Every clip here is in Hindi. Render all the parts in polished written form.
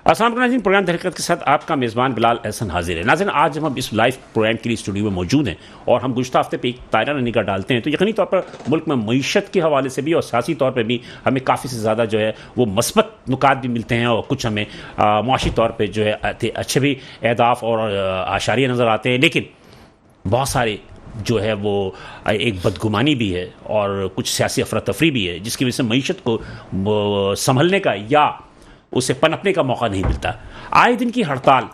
अस्सलाम वालेकुम नाज़रीन, प्रोग्राम हकीकत के साथ आपका मेज़बान बिलाल एहसन हाजिर है। नाज़रीन, आज हम इस लाइव प्रोग्राम के लिए स्टूडियो में मौजूद हैं और हम गुज़श्ता हफ्ते पे एक दायरा निगाह डालते हैं तो यकीनी तौर पर मुल्क में मईशत के हवाले से भी और सियासी तौर पर भी हमें काफ़ी से ज़्यादा जो है वो मस्बत नुकात भी मिलते हैं और कुछ हमें मुआशी तौर पर जो है अच्छे भी अहदाफ और आशारिया नज़र आते हैं, लेकिन बहुत सारे जो है वो एक बदगुमानी भी है और कुछ सियासी अफरा तफरी भी है जिसकी वजह से मईशत को संभलने का या उसे पनपने का मौका नहीं मिलता। आए दिन की हड़ताल,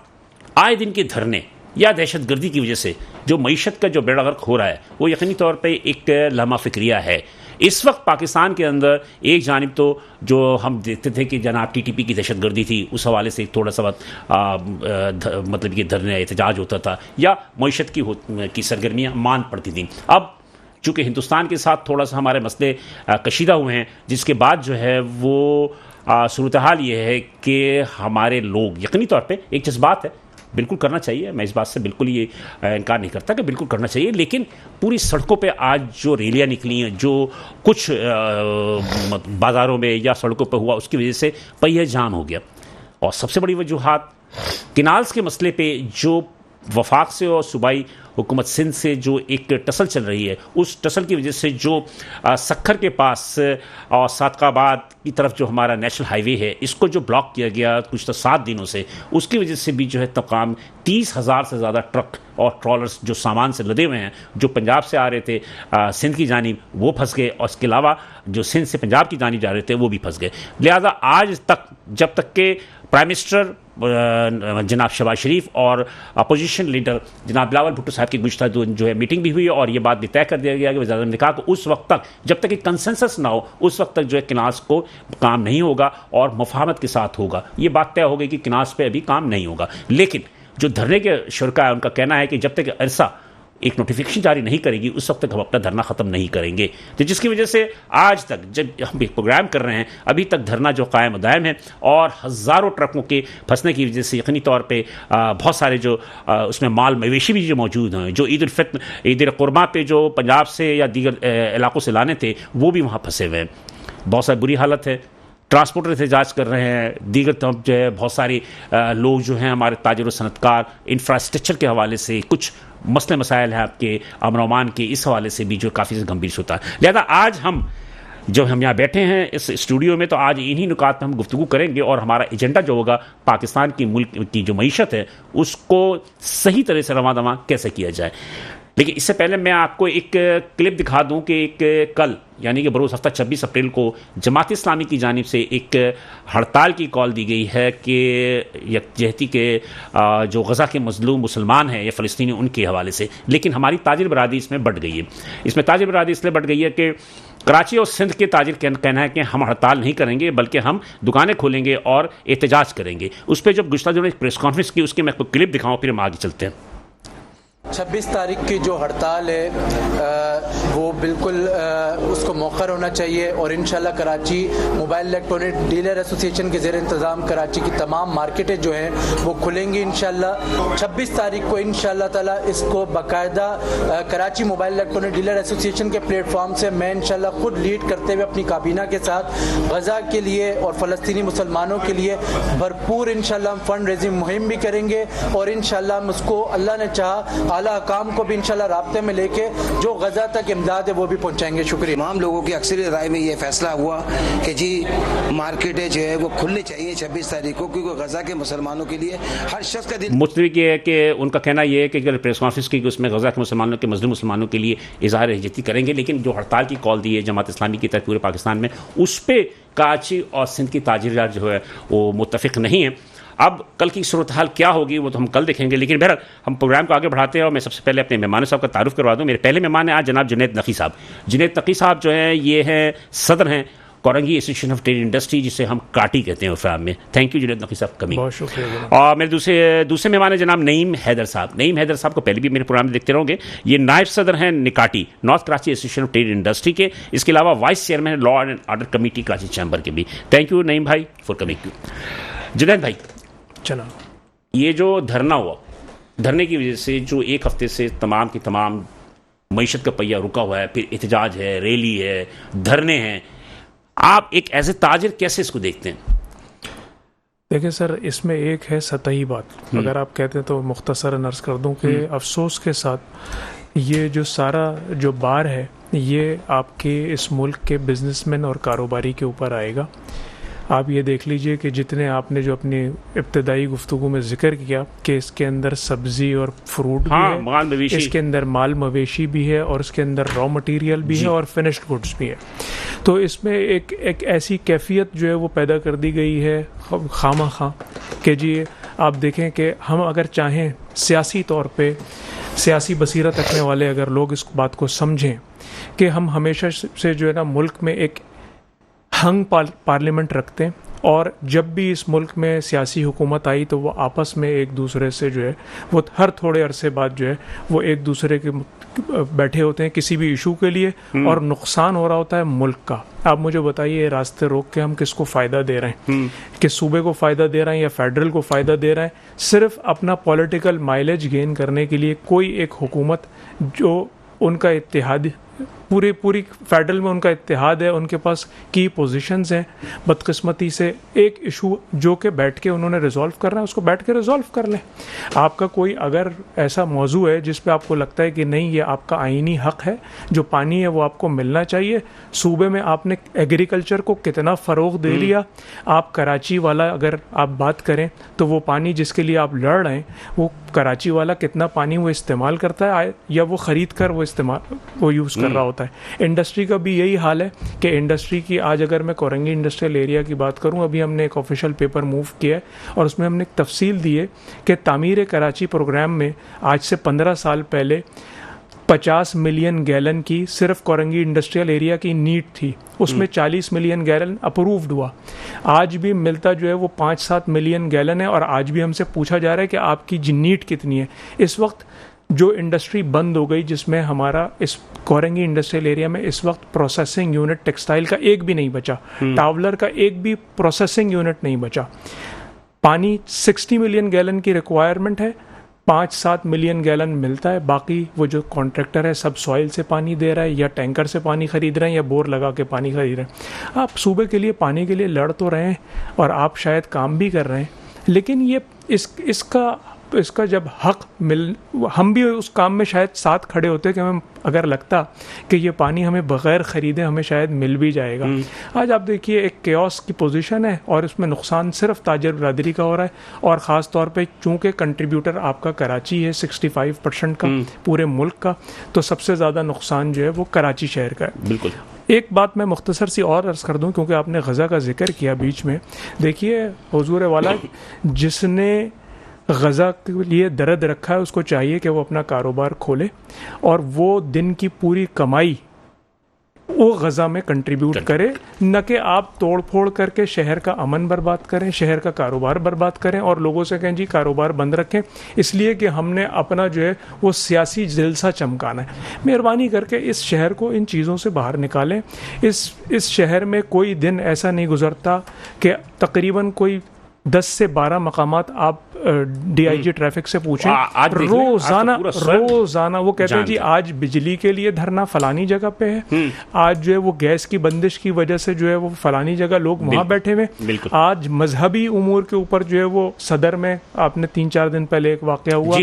आए दिन के धरने या दहशतगर्दी की वजह से जो मईशत का जो बेड़ा गर्क हो रहा है वो यकीनी तौर पे एक लम्हा फिक्रिया है। इस वक्त पाकिस्तान के अंदर एक जानिब तो जो हम देखते थे कि जनाब टीटीपी की दहशतगर्दी थी, उस हवाले से थोड़ा सा मतलब कि धरने एहतजाज होता था या मईशत की सरगर्मियाँ मान पड़ती थी। अब चूँकि हिंदुस्तान के साथ थोड़ा सा हमारे मसले कशीदा हुए हैं, जिसके बाद जो है वो सूरत हाल ये है कि हमारे लोग यकीनी तौर पे एक जज्बात है, बिल्कुल करना चाहिए, मैं इस बात से बिल्कुल ये इनकार नहीं करता कि बिल्कुल करना चाहिए, लेकिन पूरी सड़कों पे आज जो रैलियाँ निकली हैं, जो कुछ बाज़ारों में या सड़कों पे हुआ, उसकी वजह से पहिया जाम हो गया। और सबसे बड़ी वजूहात किनाल्स के मसले पे जो वफाक से और सूबाई हुकूमत सिंध से जो एक टसल चल रही है, उस टसल की वजह से जो सक्खर के पास और सादकाबाद की तरफ जो हमारा नेशनल हाईवे है, इसको जो ब्लॉक किया गया कुछ तो 7 दिनों से, उसकी वजह से भी जो है तमाम 30,000 से ज़्यादा ट्रक और ट्रॉलर्स जो सामान से लदे हुए हैं, जो पंजाब से आ रहे थे सिंध की जानिब, वो फंस गए और इसके अलावा जो सिंध से पंजाब की जानिब जा रहे थे वो भी फंस गए। लिहाजा आज तक जब तक के प्राइम मिनिस्टर जनाब शहबाज शरीफ और अपोजिशन लीडर जनाब बिलावल भुट्टो साहब की गुज़श्ता जो है मीटिंग भी हुई और ये बात भी तय कर दिया गया कि वज़ीर-ए-आज़म ने कहा कि उस वक्त तक जब तक एक कंसेंसस ना हो, उस वक्त तक जो है किनास को काम नहीं होगा और मुफाहमत के साथ होगा। ये बात तय हो गई कि किनास पे अभी काम नहीं होगा, लेकिन जो धरने के शुरका है उनका कहना है कि जब तक अरसा एक नोटिफिकेशन जारी नहीं करेगी उस वक्त तक हम अपना धरना ख़त्म नहीं करेंगे। तो जिसकी वजह से आज तक जब हम एक प्रोग्राम कर रहे हैं, अभी तक धरना जो कायम दायम है और हज़ारों ट्रकों के फंसने की वजह से यकीनी तौर पे बहुत सारे जो उसमें माल मवेशी भी जो मौजूद हैं, जो ईद उल फित्र, ईद उल कुर्बा पे जो पंजाब से या दीगर इलाकों से लाने थे, वो भी वहाँ फंसे हुए हैं। बहुत सारी बुरी हालत है, ट्रांसपोर्टर एहतजाज कर रहे हैं, दीगर तब जो है बहुत सारे लोग जो हैं हमारे ताजिर और सनतकार इंफ्रास्ट्रक्चर के हवाले से कुछ मसले मसाइल हैं आपके अमन और अमान के, इस हवाले से भी जो काफ़ी गंभीर होता है। लिहाजा आज हम यहाँ बैठे हैं इस स्टूडियो में तो आज इन्हीं नुकात पर हम गुफ्तगू करेंगे और हमारा एजेंडा जो होगा पाकिस्तान की मुल्क की जो मईशत है उसको सही तरह से रवां दवां कैसे किया जाए। लेकिन इससे पहले मैं आपको एक क्लिप दिखा दूं कि एक कल यानी कि बरोज़ हफ्ता 26 अप्रैल को जमात इस्लामी की जानिब से एक हड़ताल की कॉल दी गई है कि यकजहती के जो गज़ा के मज़लूम मुसलमान हैं या फ़लस्तीनी, उनके हवाले से। लेकिन हमारी ताजिर बरादरी इसमें बढ़ गई है। इसमें ताजिर बरादरी इसलिए बढ़ गई है कि कराची और सिंध के ताजिर कहना है कि हम हड़ताल नहीं करेंगे बल्कि हम दुकानें खोलेंगे और एहतजाज करेंगे। उस पर जब गुज़श्ता जो प्रेस कॉन्फ्रेंस की उसके मैं आपको क्लिप दिखाऊँ, फिर हम आगे चलते हैं। 26 तारीख की जो हड़ताल है वो बिल्कुल उसको मौखर होना चाहिए और इंशाल्लाह Karachi mobile electronic dealer association के ज़ेर इंतज़ाम कराची की तमाम मार्केटें जो हैं वो खुलेंगी इंशाल्लाह। 26 तारीख को इंशाल्लाह ताला इसको बाकायदा Karachi mobile electronic dealer association के प्लेटफॉर्म से मैं इंशाल्लाह खुद लीड करते हुए अपनी काबीना के साथ गज़ा के लिए और फ़लस्तीनी मुसलमानों के लिए भरपूर इंशाल्लाह हम फंड रेजिंग मुहिम भी करेंगे और इंशाल्लाह हम उसको अल्लाह ने चाहा आला काम को भी इंशाल्लाह राब्ते में लेके जो गज़ा तक इमदाद है वो भी पहुंचाएंगे। शुक्रिया। तमाम लोगों की अक्सरियत राय में ये फैसला हुआ कि जी मार्केटें जो है वो खुलनी चाहिए 26 तारीख को, क्योंकि गज़ा के मुसलमानों के लिए हर शख्स का दिन मुस्तफ़ी ये है कि उनका कहना ये है कि अगर प्रेस कॉन्फ्रेंस की उसमें गज़ा के मुसलमानों के मज़लूम मुसलमानों के लिए इज़हार यकजहती करेंगे, लेकिन जो हड़ताल की कॉल दी है जमात इस्लामी की तरफ पूरे पाकिस्तान में, उस पर कराची और सिंध की ताजिरदार जो है वो मुत्तफ़िक नहीं है। अब कल की सूरत हाल क्या होगी वो तो हम कल देखेंगे, लेकिन बहरहाल हम प्रोग्राम को आगे बढ़ाते हैं और मैं सबसे पहले अपने मेहमान साहब का तारुफ करवा दूं। मेरे पहले मेहमान हैं आज जनाब जुनैद नक़ी साहब। जुनैद नक़ी साहब जो हैं ये हैं सदर हैं Korangi association of trade industry, जिसे हम काटी कहते हैं उर्फ़ में। थैंक यू जुनैद नक़ी साहब कमिंग। बहुत शुक्रिया। और मेरे दूसरे मेहमान हैं जनाब नईम हैदर साहब। नईम हैदर साहब को पहले भी मेरे प्रोग्राम में देखते रहोगे। ये नायब सदर हैं NKATI north Karachi association of trade industry के, इसके अलावा vice chairman law and order committee Karachi chamber के भी। थैंक यू नईम भाई फॉर कमिंग। जुनैद भाई, चलो ये जो धरना हुआ, धरने की वजह से जो एक हफ्ते से तमाम की तमाम मईशत का पहिया रुका हुआ है, फिर एहतजाज है, रैली है, धरने हैं, आप एक एज ए ताजिर कैसे इसको देखते हैं? देखिए सर, इसमें एक है सतही बात, अगर आप कहते हैं तो मुख्तसरन अर्ज़ कर दूं कि अफसोस के साथ ये जो सारा जो बार है ये आपके इस मुल्क के बिजनेसमैन और कारोबारी के ऊपर आएगा। आप ये देख लीजिए कि जितने आपने जो अपनी इब्तदाई गुफ्तगू में जिक्र किया कि इसके अंदर सब्जी और फ्रूट भी है, माल मवेशी, इसके अंदर माल मवेशी भी है और इसके अंदर रॉ मटेरियल भी है और फिनिश्ड गुड्स भी है। तो इसमें एक ऐसी कैफियत जो है वो पैदा कर दी गई है खामा कि जी आप देखें कि हम अगर चाहें सियासी तौर पे सियासी बसीरत रखने वाले अगर लोग इस बात को समझें कि हम हमेशा से जो है ना मुल्क में एक हंग पार्लियामेंट रखते हैं और जब भी इस मुल्क में सियासी हुकूमत आई तो वो आपस में एक दूसरे से जो है वो हर थोड़े अरसे बाद जो है वो एक दूसरे के बैठे होते हैं किसी भी इशू के लिए और नुकसान हो रहा होता है मुल्क का। आप मुझे बताइए रास्ते रोक के हम किसको फ़ायदा दे रहे हैं, कि सूबे को फ़ायदा दे रहे हैं या फेडरल को फ़ायदा दे रहे हैं, सिर्फ अपना पॉलिटिकल माइलेज गेन करने के लिए कोई एक हुकूमत जो उनका इत्तेहाद पूरी फेडरल में उनका इत्तेहाद है, उनके पास की पोजीशंस हैं, बदकिस्मती से एक इशू जो कि बैठ के उन्होंने रिजॉल्व करना है उसको बैठ के रिजॉल्व कर लें। आपका कोई अगर ऐसा मौजू है जिस पे आपको लगता है कि नहीं ये आपका आईनी हक है, जो पानी है वो आपको मिलना चाहिए, सूबे में आपने एग्रीकल्चर को कितना फ़रोग दे लिया। आप कराची वाला अगर आप बात करें तो वो पानी जिसके लिए आप लड़ रहे हैं वो कराची वाला कितना पानी वो इस्तेमाल करता है या वो ख़रीद कर वो यूज़ कर रहा होता है। इंडस्ट्री का भी यही हाल है कि इंडस्ट्री की आज अगर मैं कोरंगी इंडस्ट्रियल एरिया की बात करूं, अभी हमने एक ऑफिशियल पेपर मूव किया है और उसमें हमने एक तफसील दी है कि तामीर कराची प्रोग्राम में आज से 15 साल पहले 50 मिलियन गैलन की सिर्फ कोरंगी इंडस्ट्रियल एरिया की नीड थी, उसमें 40 मिलियन गैलन अप्रूव्ड हुआ। आज भी मिलता जो है वो 5-7 मिलियन गैलन है और आज भी हमसे पूछा जा रहा है कि आपकी नीड कितनी है। इस वक्त जो इंडस्ट्री बंद हो गई जिसमें हमारा इस कोरंगी इंडस्ट्रियल एरिया में इस वक्त प्रोसेसिंग यूनिट टेक्सटाइल का एक भी नहीं बचा, टावलर का एक भी प्रोसेसिंग यूनिट नहीं बचा। पानी 60 मिलियन गैलन की रिक्वायरमेंट है, 5-7 मिलियन गैलन मिलता है, बाकी वो जो कॉन्ट्रैक्टर है सब सॉइल से पानी दे रहा है या टैंकर से पानी खरीद रहे हैं या बोर लगा के पानी खरीद रहे हैं। आप सूबे के लिए पानी के लिए लड़ तो रहे हैं और आप शायद काम भी कर रहे हैं, लेकिन ये इसका जब हक हम भी उस काम में शायद साथ खड़े होते कि हमें अगर लगता कि ये पानी हमें बग़ैर ख़रीदे हमें शायद मिल भी जाएगा। आज आप देखिए एक केओस की पोजीशन है और इसमें नुकसान सिर्फ ताजर बिरादरी का हो रहा है और ख़ास तौर पे चूँकि कंट्रीब्यूटर आपका कराची है 65% का पूरे मुल्क का, तो सबसे ज़्यादा नुकसान जो है वो कराची शहर का है। बिल्कुल। एक बात मैं मुख्तसर सी और अर्ज़ कर दूं क्योंकि आपने गज़ा का जिक्र किया बीच में। देखिए हुजूर वाला जिसने गज़ा के लिए दर्द रखा है उसको चाहिए कि वो अपना कारोबार खोले और वो दिन की पूरी कमाई वो गज़ा में कंट्रीब्यूट करे, न कि आप तोड़ फोड़ करके शहर का अमन बर्बाद करें, शहर का कारोबार बर्बाद करें और लोगों से कहें जी कारोबार बंद रखें इसलिए कि हमने अपना जो है वो सियासी जलसा चमकाना है। मेहरबानी करके इस शहर को इन चीज़ों से बाहर निकालें। इस शहर में कोई दिन ऐसा नहीं गुजरता कि तकरीबन कोई 10 से 12 मकामात आप DIG ट्रैफिक से पूछें, रोजाना वो कहते हैं जी आज बिजली के लिए धरना फलानी जगह पे है, आज जो है वो गैस की बंदिश की वजह से जो है वो फलानी जगह लोग वहां बैठे हुए, आज मजहबी उमूर के ऊपर जो है वो सदर में आपने 3-4 दिन पहले एक वाकया हुआ,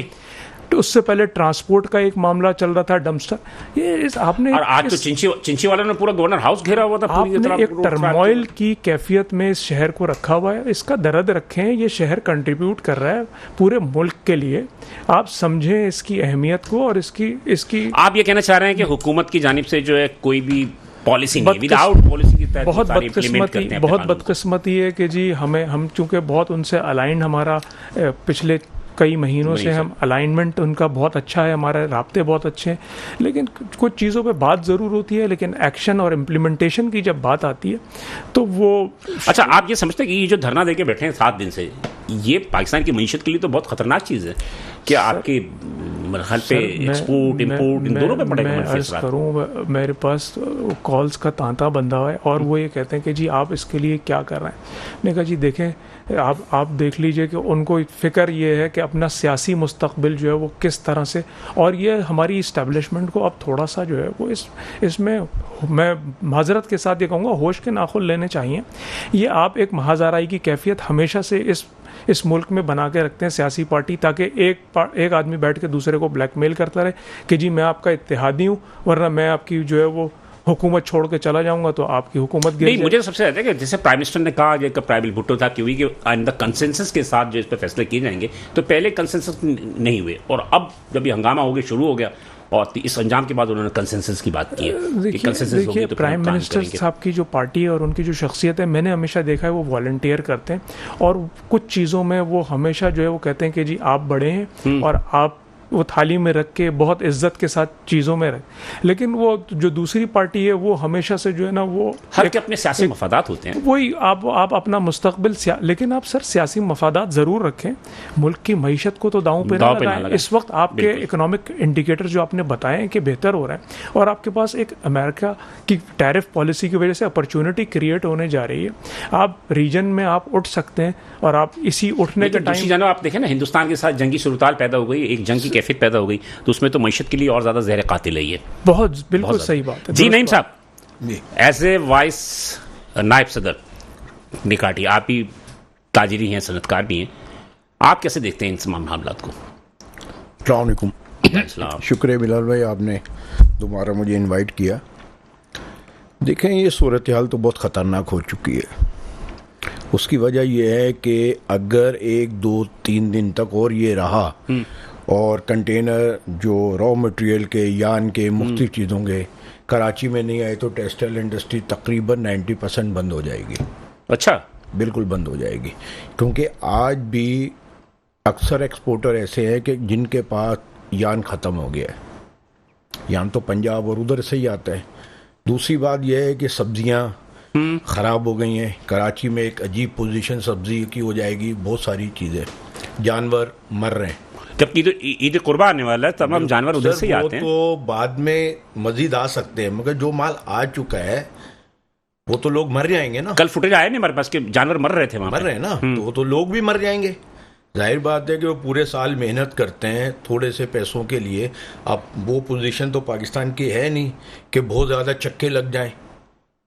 तो उससे पहले ट्रांसपोर्ट का एक मामला चल रहा था, डंपस्टर, ये आपने और आज तो चिंची वालों ने पूरा गवर्नर हाउस घेरा हुआ था, आपने एक टर्मोइल की कैफियत में इस शहर को रखा हुआ है। इसका दर्द रखें, ये शहर कंट्रीब्यूट कर रहा है पूरे मुल्क के लिए, आप समझें इसकी अहमियत को और इसकी आप ये कहना चाह रहे हैं कि हुकूमत की जानिब से जो है कोई भी पॉलिसी नहीं, विदाउट पॉलिसी की तहत बहुत बदकिस्मती है कि जी हम चूंकि बहुत उनसे अलाइंड हमारा पिछले कई महीनों से हम अलाइनमेंट उनका बहुत अच्छा है, हमारे राब्ते बहुत अच्छे हैं, लेकिन कुछ चीज़ों पे बात ज़रूर होती है, लेकिन एक्शन और इम्प्लीमेंटेशन की जब बात आती है तो वो अच्छा। आप ये समझते हैं कि ये जो धरना देके बैठे हैं 7 दिन से, ये पाकिस्तान की मईशत के लिए तो बहुत ख़तरनाक चीज़ है कि आपकी मेरे ख्याल पे एक्सपोर्ट इंपोर्ट इन दोनों पे पड़ेगा मैं मंफी अर्ज असरात। करूँ, मेरे पास कॉल्स का तांता बंधा हुआ है और वो ये कहते हैं कि जी आप इसके लिए क्या कर रहे हैं। मैंने कहा जी देखें, आप देख लीजिए कि उनको फ़िक्र ये है कि अपना सियासी मुस्तकबिल जो है वो किस तरह से, और ये हमारी इस्टेब्लिशमेंट को अब थोड़ा सा जो है वो इसमें मैं माजरत के साथ ये कहूँगा होश के नाखुन लेने चाहिए। ये आप एक महाज़ाराई की कैफियत हमेशा से इस मुल्क में बना के रखते हैं सियासी पार्टी, ताकि एक आदमी बैठ के दूसरे को ब्लैकमेल करता रहे कि जी मैं आपका इत्तेहादी हूँ, वरना मैं आपकी जो है वो हुकूमत छोड़ के चला जाऊंगा तो आपकी हुकूमत गिर नहीं, जाएगी। मुझे सबसे ज्यादा कि जैसे प्राइम मिनिस्टर ने कहा कि प्राइवेट भुट्टो था क्योंकि कि अंडर कंसेंसस के साथ जो इस पर फैसले किए जाएंगे, तो पहले कंसेंसस नहीं हुए और अब जब ये हंगामा हो गया शुरू हो गया और इस अंजाम के बाद उन्होंने कंसेंसस की बात की है कि कंसेंसस होगी देखिए तो प्राइम मिनिस्टर साहब की जो पार्टी है और उनकी जो शख्सियत है, मैंने हमेशा देखा है वो वॉलंटियर करते हैं और कुछ चीज़ों में वो हमेशा जो है वो कहते हैं कि जी आप बड़े हैं और आप वो थाली में रख के बहुत इज्जत के साथ चीज़ों में रख, लेकिन वो जो दूसरी पार्टी है वो हमेशा से जो है ना वो हर के अपने सियासी मफादात होते हैं। वही आप अपना मुस्तकबिल लेकिन आप सर सियासी मफादात ज़रूर रखें, मुल्क की मईशत को तो दांव पे ना लगाएं। इस वक्त आपके इकोनॉमिक इंडिकेटर जो आपने बताए हैं कि बेहतर हो रहे हैं और आपके पास एक अमेरिका की टैरिफ पॉलिसी की वजह से अपॉर्चुनिटी क्रिएट होने जा रही है। आप रीजन में आप उठ सकते हैं और आप इसी उठने के टाइम जानो आप देखें ना, हिंदुस्तान के साथ जंगी सूरताल पैदा हो गई, एक जंग की कैफियत पैदा हो गई, तो उसमें तो मईशत के लिए और ज्यादा जहर कातिल है ये। बहुत बिल्कुल सही बात है जी। नईम साहब, एज ए वाइस नायब सदर निकाटी, आप भी ताजिरी हैं, सनतकार भी हैं, आप कैसे देखते हैं इन तमाम मामलात को? अस्सलाम वालेकुम। शुक्रिया बिलाल भाई, आपने दोबारा मुझे इनवाइट किया। देखें, ये सूरत हाल तो बहुत ख़तरनाक हो चुकी है। उसकी वजह यह है कि अगर 1, 2, 3 दिन तक और ये रहा और कंटेनर जो रॉ मटेरियल के, यान के, मुख्तलिफ चीज़ों के कराची में नहीं आए तो टेक्सटाइल इंडस्ट्री तकरीबन 90% बंद हो जाएगी। अच्छा, बिल्कुल बंद हो जाएगी, क्योंकि आज भी अक्सर एक्सपोर्टर ऐसे हैं कि जिनके पास यान ख़त्म हो गया है। यान तो पंजाब और उधर से ही आता है। दूसरी बात यह है कि सब्जियां ख़राब हो गई हैं। कराची में एक अजीब पोजीशन सब्जी की हो जाएगी, बहुत सारी चीज़ें, जानवर मर रहे हैं। जबकि तो ईद कुर्बा आने वाला है, तमाम जानवर उधर से ही आते हैं। तो बाद में मजीद आ सकते हैं, मगर जो माल आ चुका है वो तो लोग मर जाएंगे ना। कल फुटेज आया नहीं हमारे पास कि जानवर मर रहे थे वहां, मर रहे हैं ना, तो वो तो लोग भी मर जाएंगे। जाहिर बात है कि वो पूरे साल मेहनत करते हैं थोड़े से पैसों के लिए। अब वो पोजीशन तो पाकिस्तान की है नहीं कि बहुत ज़्यादा चक्के लग जाएं,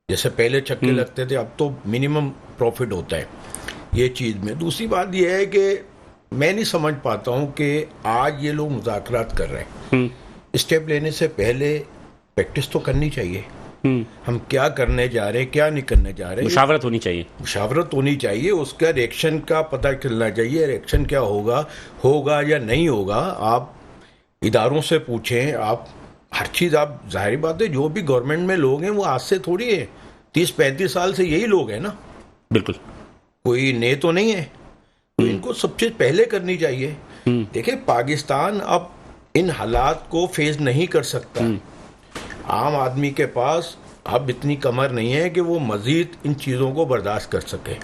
जैसे पहले चक्के लगते थे। अब तो मिनिमम प्रॉफिट होता है ये चीज़ में। दूसरी बात यह है कि मैं नहीं समझ पाता हूँ कि आज ये लोग मुज़ाकरात कर रहे हैं। स्टेप लेने से पहले प्रैक्टिस तो करनी चाहिए। हम क्या करने जा रहे हैं, क्या नहीं करने जा रहे हैं, मुशावरत होनी चाहिए। मुशावरत होनी चाहिए, उसका रिएक्शन का पता चलना चाहिए। रिएक्शन क्या होगा या नहीं होगा, आप इदारों से पूछें। आप हर चीज़, आप जाहिर बात है जो भी गवर्नमेंट में लोग हैं वो आज से थोड़ी है, 30-35 साल से यही लोग हैं ना। बिल्कुल, कोई नए तो नहीं है। तो इनको सब चीज़ पहले करनी चाहिए। देखिए, पाकिस्तान अब इन हालात को फेस नहीं कर सकता। आम आदमी के पास अब इतनी कमर नहीं है कि वो मजीद इन चीज़ों को बर्दाश्त कर सके।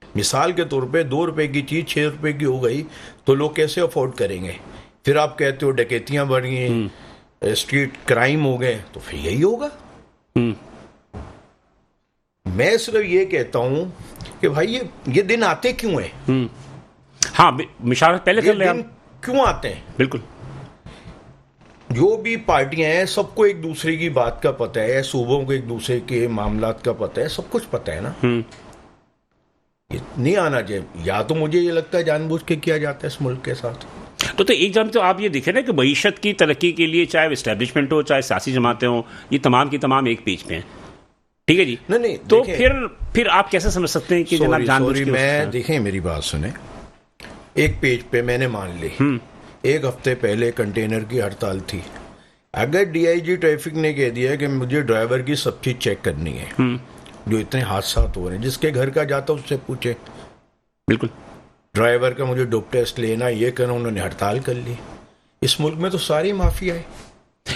मिसाल के तौर पे 2 रुपए की चीज़ 6 रुपए की हो गई तो लोग कैसे अफोर्ड करेंगे? फिर आप कहते हो डकैतियाँ बढ़ गई, स्ट्रीट क्राइम हो गए, तो फिर यही होगा। मैं सिर्फ ये कहता हूँ कि भाई ये दिन आते क्यों हैं? हाँ, मुशावरत पहले कर ले। क्यों आते हैं? बिल्कुल, जो भी पार्टियां हैं सबको एक दूसरे की बात का पता है, सूबों को एक दूसरे के मामलात का पता है, सब कुछ पता है ना। ये नहीं आना चाहिए। या तो मुझे ये लगता है जानबूझ के किया जाता है इस मुल्क के साथ। तो एक जम तो आप ये देखें ना कि मईशत की तरक्की के लिए चाहे इस्टेब्लिशमेंट हो, चाहे सियासी जमातें हो, ये तमाम की तमाम एक पेज पे हैं। ठीक है जी। नहीं, तो फिर आप कैसे समझ सकते हैं कि जनाब जानबूझ के? मैं देखें, मेरी बात सुने। एक पेज पे मैंने मान ली 1 हफ्ते पहले कंटेनर की हड़ताल थी। अगर डीआईजी ट्रैफिक ने कह दिया कि मुझे ड्राइवर की सब चीज चेक करनी है, जो इतने हादसा हो रहे हैं, जिसके घर का जाता उससे पूछे। बिल्कुल, ड्राइवर का मुझे डोप टेस्ट लेना, ये करना, उन्होंने हड़ताल कर ली। इस मुल्क में तो सारी माफिया है।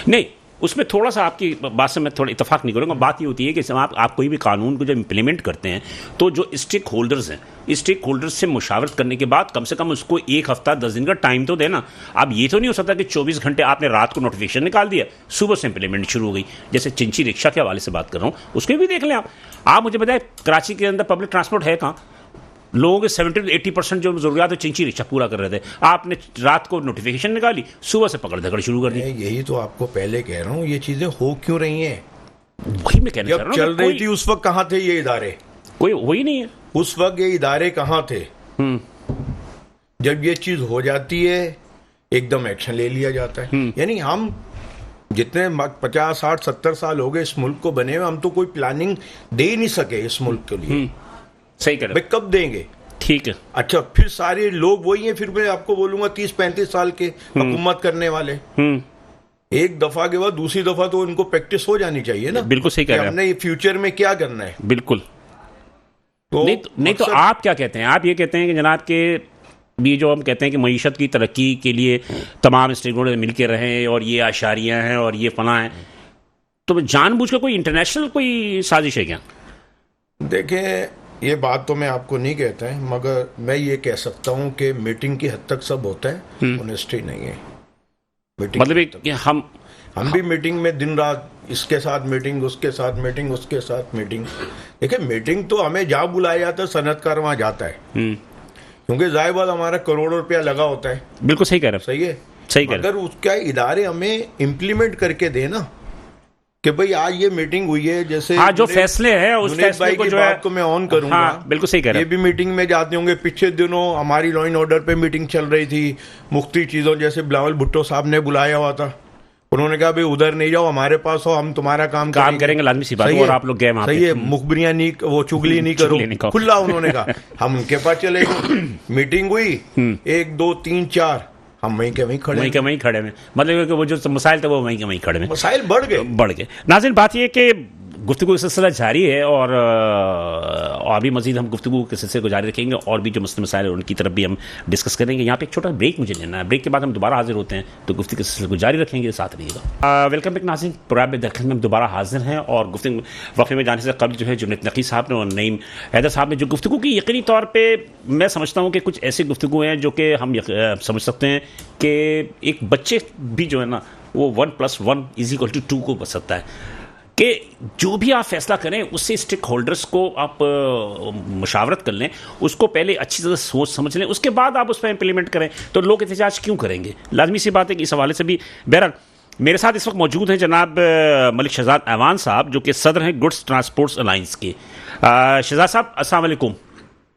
नहीं, उसमें थोड़ा सा आपकी बात से मैं थोड़ा इतफाक नहीं करूँगा। बात ये होती है कि जब आप कोई भी कानून को जब इम्प्लीमेंट करते हैं तो जो स्टेक होल्डर्स हैं, स्टेक होल्डर्स से मुशावरत करने के बाद कम से कम उसको 1 हफ्ता 10 दिन का टाइम तो देना। अब ये तो नहीं हो सकता कि 24 घंटे आपने रात को नोटिफिकेशन निकाल दिया, सुबह से इम्प्लीमेंट शुरू हो गई। जैसे चिंची रिक्शा के हवाले से बात कर रहा हूँ, उसको भी देख लें आप मुझे बताएं कराची के अंदर पब्लिक ट्रांसपोर्ट है कहाँ? लोगों के 70-80% जो जरूरियात है चिंची रिक्शा पूरा कर रहे थे। आपने रात को नोटिफिकेशन निकाली, सुबह से पकड़ धकड़ शुरू कर दी। यही तो आपको पहले कह रहा हूँ, ये चीजें हो क्यों रही हैं? वही मैं कहना चाह रहा हूँ। चल रही थी उस वक्त कहाँ थे ये इदारे? कोई वही नहीं है उस वक्त, ये इदारे कहाँ थे? जब ये चीज हो जाती है एकदम एक्शन ले लिया जाता है। यानी हम जितने 50, 60, 70 साल हो गए इस मुल्क को बने हुए, हम तो कोई प्लानिंग दे ही नहीं सके इस मुल्क के लिए। सही कह रहे भाई कब देंगे? ठीक है। अच्छा, फिर सारे लोग वही हैं, फिर मैं आपको बोलूंगा 30-35 साल के हुकूमत करने वाले। एक दफा के बाद दूसरी दफा तो उनको प्रैक्टिस हो जानी चाहिए ना। बिल्कुल सही कह रहे हैं। हमने फ्यूचर में क्या करना है। बिल्कुल। तो नहीं तो आप क्या कहते हैं? आप ये कहते हैं कि जनाब के भी जो हम कहते हैं कि मईशत की तरक्की के लिए तमाम स्टेक होल्डर मिलकर रहें और ये आशारियां हैं और ये फलां हैं, तो जानबूझ कर कोई इंटरनेशनल कोई साजिश है क्या? देखें, ये बात तो मैं आपको नहीं कहता है, मगर मैं ये कह सकता हूँ कि मीटिंग की हद तक सब होता है, ऑनेस्टी नहीं है मीटिंग। मतलब कि हम भी मीटिंग में दिन रात इसके साथ मीटिंग, उसके साथ मीटिंग, उसके साथ मीटिंग। देखिए, मीटिंग तो हमें जहाँ बुलाया जाता है सनतकार वहाँ जाता है, क्योंकि जाहिर बात हमारा करोड़ों रुपया लगा होता है। बिल्कुल सही कह रहे हैं। सही है, सही कह रहे हैं। अगर उसका इदारे हमें इम्प्लीमेंट करके देना कि भाई आज ये मीटिंग हुई है, जैसे हाँ, जो फैसले हैं उस फैसले को जो है बात को मैं ऑन करूंगा। हाँ, बिल्कुल सही कह रहे हैं। ये भी मीटिंग में जाते होंगे। पिछले दिनों हमारी लॉ एंड ऑर्डर पे मीटिंग चल रही थी, मुख्तलिफ चीजों, जैसे बिलावल भुट्टो साहब ने बुलाया हुआ था। उन्होंने कहा भाई उधर नहीं जाओ, हमारे पास हो, हम तुम्हारा काम करेंगे, लाजमी सी बात है। और आप लोग गए वहां पे। सही है, मुखबरियां नहीं, वो चुगली नहीं करो, खुला उन्होंने कहा। हम उनके पास चले गए, मीटिंग हुई, 1, 2, 3, 4, हम वहीं के वहीं खड़े हैं। मतलब कि वो जो मसाइल थे वो वहीं के वहीं खड़े हैं। मसाइल बढ़ गए। नाज़रीन, बात ये कि गुफ्तगू का सिलसिला जारी है और अभी मजीद हम गुफ्तगू के सिलसिले को जारी रखेंगे और भी जो मसले मसाइल है उनकी तरफ भी हम डिस्कस करेंगे। यहाँ पे एक छोटा ब्रेक मुझे लेना है, ब्रेक के बाद हम दोबारा हाजिर होते हैं तो गुफ्तगू के सिलसिले को जारी रखेंगे, साथ रहिएगा। वेलकम बैक नाज़रीन, प्रोग्राम में दखल में हम दोबारा हाजिर हैं और गुफ्तगू वक्फे में जाने से कबल जो है जुनैद नकी साहब ने और नईम हैदर साहब ने जो गुफ्तगू की, यकीनी तौर पर मैं समझता हूँ कि कुछ ऐसी गुफ्तगू हैं जो कि हम समझ सकते हैं कि एक बच्चे भी जो है ना वो 1+1=2 को बच सकता है कि जो भी आप फैसला करें उससे स्टेक होल्डर्स को आप मुशावरत कर लें, उसको पहले अच्छी तरह सोच समझ लें, उसके बाद आप उस पर इम्प्लीमेंट करें। तो लोग एहतजाज क्यों करेंगे? लाजमी सी बात है कि इस हवाले से भी बहरहाल मेरे साथ इस वक्त मौजूद हैं जनाब मलिक शहजाद ऐवान साहब, जो कि सदर हैं गुड्स ट्रांसपोर्ट्स अलायंस के। शहजाद साहब, अस्सलाम वालेकुम।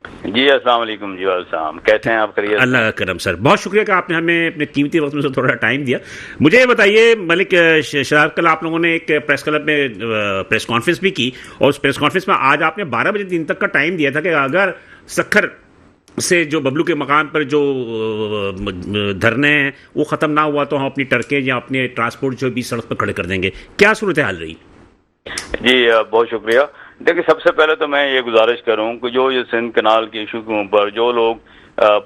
जी अस्सलाम वालेकुम। जी साहब, कैसे हैं आप? करिए। अल्लाह करम सर, बहुत शुक्रिया कि आपने हमें अपने कीमती वक्त में से थोड़ा टाइम दिया। मुझे ये बताइए मलिक शहजाद, कल आप लोगों ने एक प्रेस क्लब में प्रेस कॉन्फ्रेंस भी की और उस प्रेस कॉन्फ्रेंस में आज आपने 12 बजे दिन तक का टाइम दिया था कि अगर सखर से जो बबलू के मकान पर जो धरने हैं वो ख़त्म ना हुआ तो हम अपनी ट्रकें या अपने ट्रांसपोर्ट जो भी सड़क पर खड़े कर देंगे। क्या सूरत हाल रही? जी बहुत शुक्रिया। देखिए, सबसे पहले तो मैं ये गुजारिश करूं कि जो ये सिंध कनाल के इशू के ऊपर जो लोग